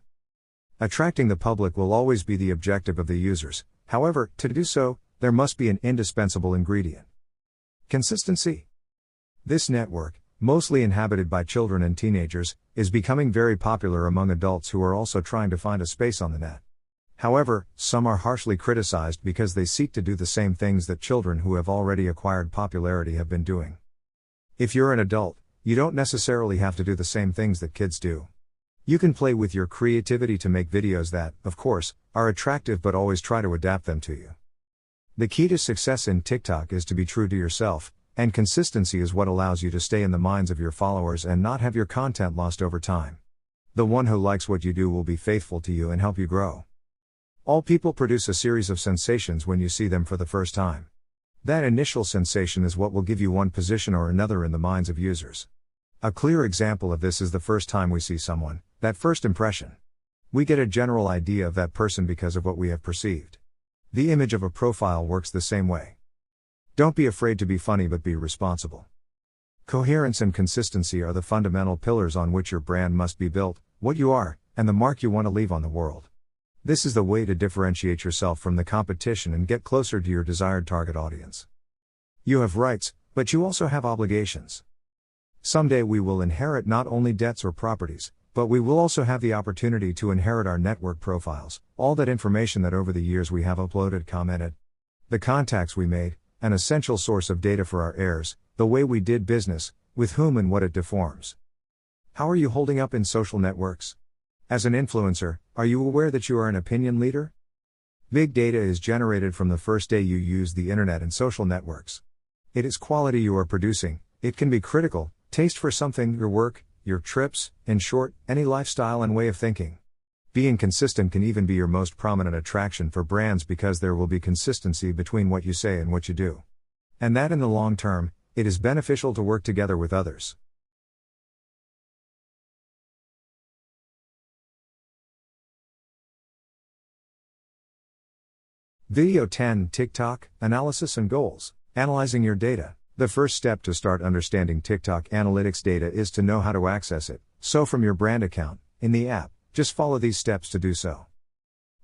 Attracting the public will always be the objective of the users, however, to do so, there must be an indispensable ingredient. Consistency. This network, mostly inhabited by children and teenagers, is becoming very popular among adults who are also trying to find a space on the net. However, some are harshly criticized because they seek to do the same things that children who have already acquired popularity have been doing. If you're an adult, you don't necessarily have to do the same things that kids do. You can play with your creativity to make videos that, of course, are attractive but always try to adapt them to you. The key to success in TikTok is to be true to yourself, and consistency is what allows you to stay in the minds of your followers and not have your content lost over time. The one who likes what you do will be faithful to you and help you grow. All people produce a series of sensations when you see them for the first time. That initial sensation is what will give you one position or another in the minds of users. A clear example of this is the first time we see someone, that first impression. We get a general idea of that person because of what we have perceived. The image of a profile works the same way. Don't be afraid to be funny, but be responsible. Coherence and consistency are the fundamental pillars on which your brand must be built, what you are, and the mark you want to leave on the world. This is the way to differentiate yourself from the competition and get closer to your desired target audience. You have rights, but you also have obligations. Someday we will inherit not only debts or properties, but we will also have the opportunity to inherit our network profiles, all that information that over the years we have uploaded, commented. The contacts we made, an essential source of data for our heirs, the way we did business, with whom and what it deforms. How are you holding up in social networks? As an influencer, are you aware that you are an opinion leader? Big data is generated from the first day you use the internet and social networks. It is quality you are producing, it can be critical, taste for something, your work, your trips, in short, any lifestyle and way of thinking. Being consistent can even be your most prominent attraction for brands because there will be consistency between what you say and what you do. And that in the long term, it is beneficial to work together with others. Video 10: TikTok, Analysis and Goals. Analyzing your data. The first step to start understanding TikTok analytics data is to know how to access it, so from your brand account, in the app, just follow these steps to do so.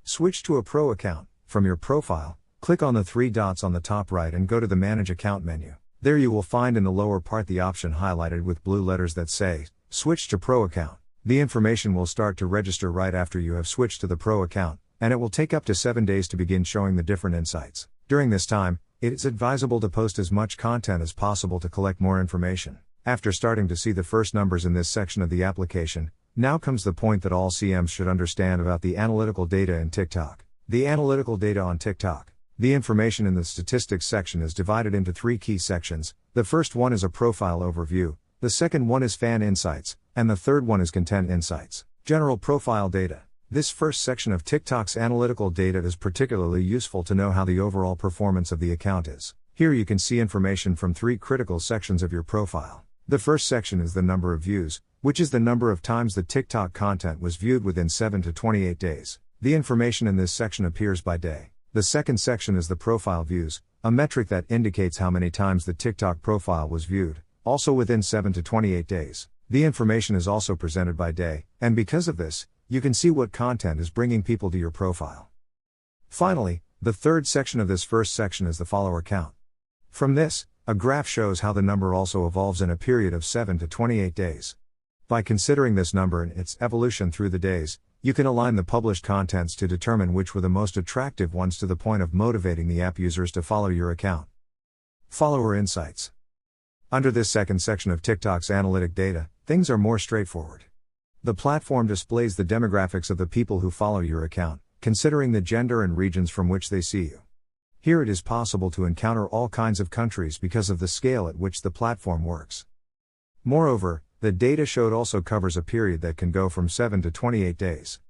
Switch to a pro account. From your profile, click on the three dots on the top right and go to the Manage Account menu. There you will find in the lower part the option highlighted with blue letters that say, Switch to Pro Account. The information will start to register right after you have switched to the Pro account, and it will take up to 7 days to begin showing the different insights. During this time, it is advisable to post as much content as possible to collect more information. After starting to see the first numbers in this section of the application, now comes the point that all CMs should understand about the analytical data in TikTok. The analytical data on TikTok. The information in the statistics section is divided into 3 key sections. The first one is a profile overview, the second one is fan insights, and the third one is content insights. General profile data. This first section of TikTok's analytical data is particularly useful to know how the overall performance of the account is. Here you can see information from 3 critical sections of your profile. The first section is the number of views, which is the number of times the TikTok content was viewed within 7 to 28 days. The information in this section appears by day. The second section is the profile views, a metric that indicates how many times the TikTok profile was viewed, also within 7 to 28 days. The information is also presented by day, and because of this, you can see what content is bringing people to your profile. Finally, the third section of this first section is the follower count. From this, a graph shows how the number also evolves in a period of 7 to 28 days. By considering this number and its evolution through the days, you can align the published contents to determine which were the most attractive ones to the point of motivating the app users to follow your account. Follower insights. Under this second section of TikTok's analytic data, things are more straightforward. The platform displays the demographics of the people who follow your account, considering the gender and regions from which they see you. Here it is possible to encounter all kinds of countries because of the scale at which the platform works. Moreover, the data showed also covers a period that can go from 7 to 28 days.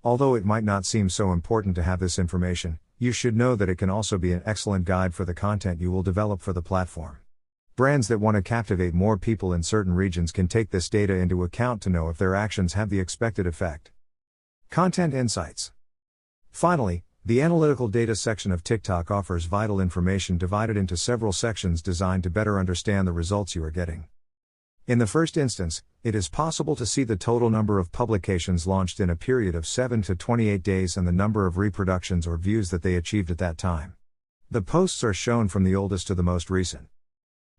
Although it might not seem so important to have this information, you should know that it can also be an excellent guide for the content you will develop for the platform. Brands that want to captivate more people in certain regions can take this data into account to know if their actions have the expected effect. Content insights. Finally, the analytical data section of TikTok offers vital information divided into several sections designed to better understand the results you are getting. In the first instance, it is possible to see the total number of publications launched in a period of 7 to 28 days and the number of reproductions or views that they achieved at that time. The posts are shown from the oldest to the most recent.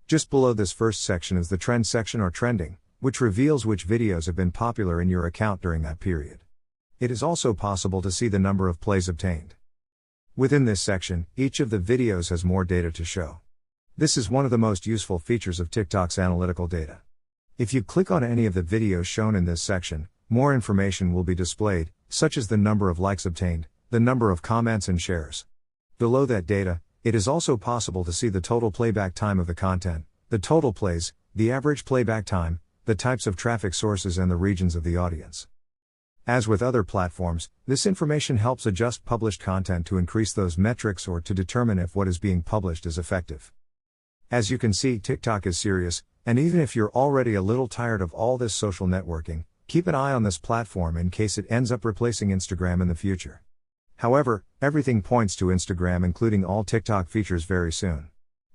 Just below this first section is the trend section or trending, which reveals which videos have been popular in your account during that period. It is also possible to see the number of plays obtained. Within this section, each of the videos has more data to show. This is one of the most useful features of TikTok's analytical data. If you click on any of the videos shown in this section, more information will be displayed, such as the number of likes obtained, the number of comments and shares. Below that data, it is also possible to see the total playback time of the content, the total plays, the average playback time, the types of traffic sources and the regions of the audience. As with other platforms, this information helps adjust published content to increase those metrics or to determine if what is being published is effective. As you can see, TikTok is serious, and even if you're already a little tired of all this social networking, keep an eye on this platform in case it ends up replacing Instagram in the future. However, everything points to Instagram including all TikTok features very soon.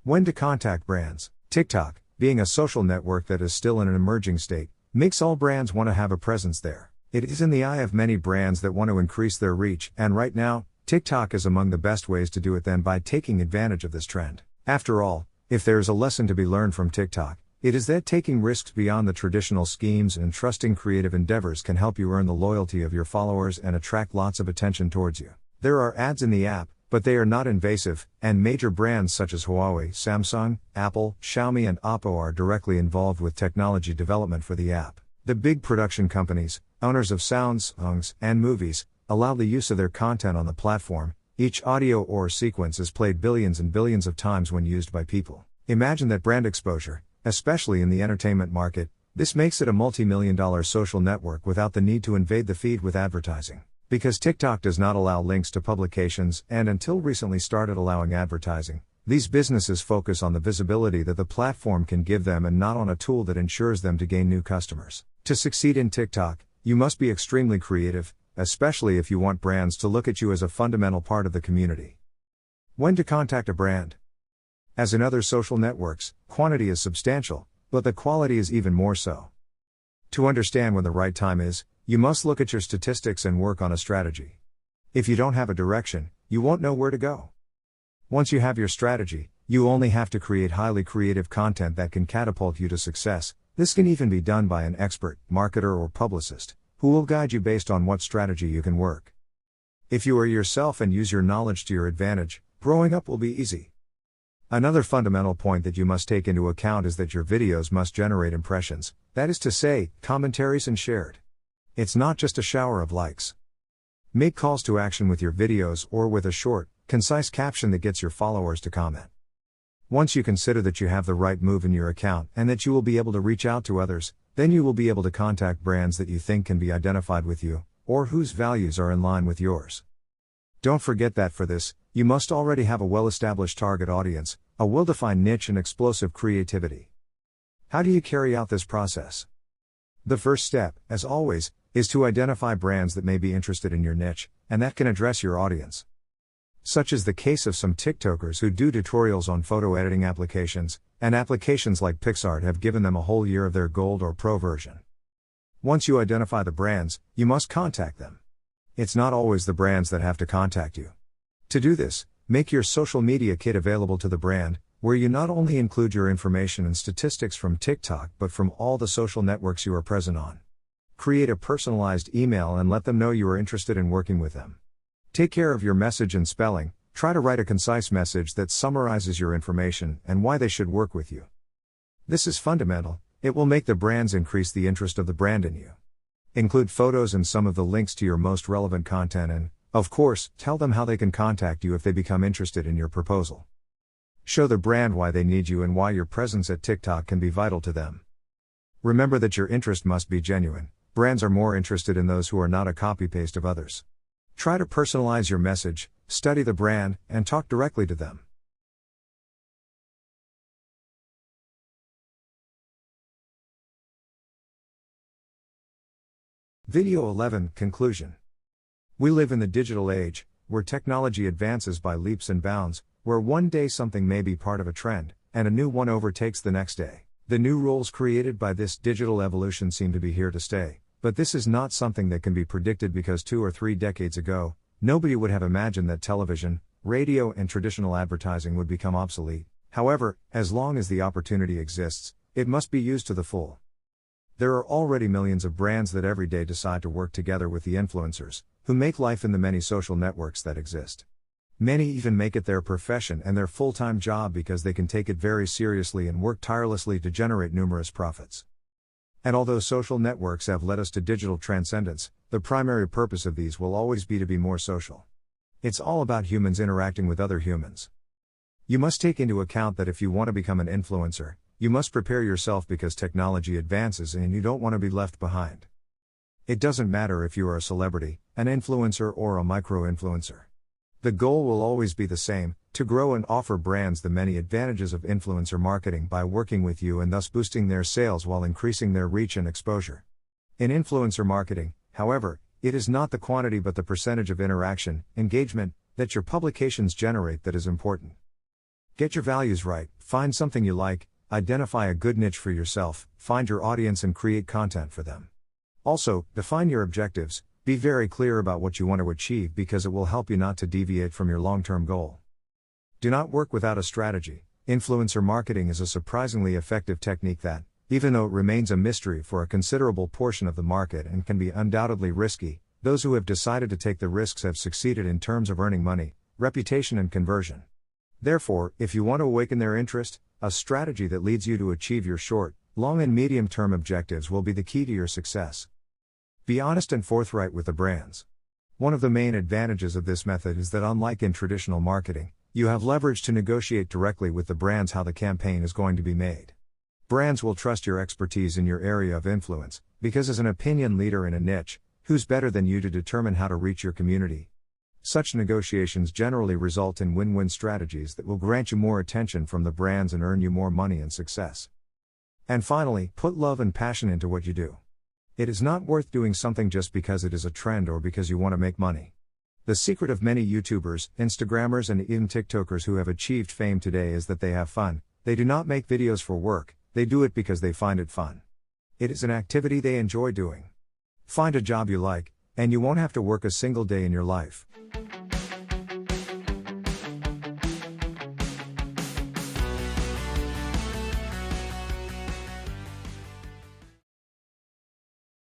When to contact brands. TikTok, being a social network that is still in an emerging state, makes all brands want to have a presence there. It is in the eye of many brands that want to increase their reach, and right now, TikTok is among the best ways to do it than by taking advantage of this trend. After all, if there is a lesson to be learned from TikTok, it is that taking risks beyond the traditional schemes and trusting creative endeavors can help you earn the loyalty of your followers and attract lots of attention towards you. There are ads in the app, but they are not invasive, and major brands such as Huawei, Samsung, Apple, Xiaomi and Oppo are directly involved with technology development for the app. The big production companies, owners of sounds, songs, and movies, allow the use of their content on the platform. Each audio or sequence is played billions and billions of times when used by people. Imagine that brand exposure, especially in the entertainment market. This makes it a multi-million-dollar social network without the need to invade the feed with advertising. Because TikTok does not allow links to publications and until recently started allowing advertising, these businesses focus on the visibility that the platform can give them and not on a tool that ensures them to gain new customers. To succeed in TikTok, you must be extremely creative, especially if you want brands to look at you as a fundamental part of the community. When to contact a brand. As in other social networks, quantity is substantial, but the quality is even more so. To understand when the right time is, you must look at your statistics and work on a strategy. If you don't have a direction, you won't know where to go. Once you have your strategy, you only have to create highly creative content that can catapult you to success. This can even be done by an expert, marketer or publicist, who will guide you based on what strategy you can work. If you are yourself and use your knowledge to your advantage, growing up will be easy. Another fundamental point that you must take into account is that your videos must generate impressions, that is to say, commentaries and shared. It's not just a shower of likes. Make calls to action with your videos or with a short, concise caption that gets your followers to comment. Once you consider that you have the right move in your account and that you will be able to reach out to others, then you will be able to contact brands that you think can be identified with you, or whose values are in line with yours. Don't forget that for this, you must already have a well-established target audience, a well-defined niche and explosive creativity. How do you carry out this process? The first step, as always, is to identify brands that may be interested in your niche, and that can address your audience. Such is the case of some TikTokers who do tutorials on photo editing applications, and applications like PixArt have given them a whole year of their Gold or Pro version. Once you identify the brands, you must contact them. It's not always the brands that have to contact you. To do this, make your social media kit available to the brand, where you not only include your information and statistics from TikTok but from all the social networks you are present on. Create a personalized email and let them know you are interested in working with them. Take care of your message and spelling. Try to write a concise message that summarizes your information and why they should work with you. This is fundamental. It will make the brands increase the interest of the brand in you. Include photos and some of the links to your most relevant content and, of course, tell them how they can contact you if they become interested in your proposal. Show the brand why they need you and why your presence at TikTok can be vital to them. Remember that your interest must be genuine. Brands are more interested in those who are not a copy-paste of others. Try to personalize your message, study the brand, and talk directly to them. Video 11 Conclusion. We live in the digital age, where technology advances by leaps and bounds, where one day something may be part of a trend, and a new one overtakes the next day. The new roles created by this digital evolution seem to be here to stay, but this is not something that can be predicted because 2 or 3 decades ago, nobody would have imagined that television, radio and traditional advertising would become obsolete. However, as long as the opportunity exists, it must be used to the full. There are already millions of brands that every day decide to work together with the influencers, who make life in the many social networks that exist. Many even make it their profession and their full-time job because they can take it very seriously and work tirelessly to generate numerous profits. And although social networks have led us to digital transcendence, the primary purpose of these will always be to be more social. It's all about humans interacting with other humans. You must take into account that if you want to become an influencer, you must prepare yourself because technology advances and you don't want to be left behind. It doesn't matter if you are a celebrity, an influencer or a micro-influencer. The goal will always be the same, to grow and offer brands the many advantages of influencer marketing by working with you and thus boosting their sales while increasing their reach and exposure. In influencer marketing, however, it is not the quantity but the percentage of interaction, engagement, that your publications generate that is important. Get your values right, find something you like, identify a good niche for yourself, find your audience and create content for them. Also, define your objectives, be very clear about what you want to achieve because it will help you not to deviate from your long-term goal. Do not work without a strategy. Influencer marketing is a surprisingly effective technique that, even though it remains a mystery for a considerable portion of the market and can be undoubtedly risky, those who have decided to take the risks have succeeded in terms of earning money, reputation and conversion. Therefore, if you want to awaken their interest, a strategy that leads you to achieve your short, long and medium-term objectives will be the key to your success. Be honest and forthright with the brands. One of the main advantages of this method is that unlike in traditional marketing, you have leverage to negotiate directly with the brands how the campaign is going to be made. Brands will trust your expertise in your area of influence, because as an opinion leader in a niche, who's better than you to determine how to reach your community? Such negotiations generally result in win-win strategies that will grant you more attention from the brands and earn you more money and success. And finally, put love and passion into what you do. It is not worth doing something just because it is a trend or because you want to make money. The secret of many YouTubers, Instagrammers and even TikTokers who have achieved fame today is that they have fun. They do not make videos for work, they do it because they find it fun. It is an activity they enjoy doing. Find a job you like, and you won't have to work a single day in your life.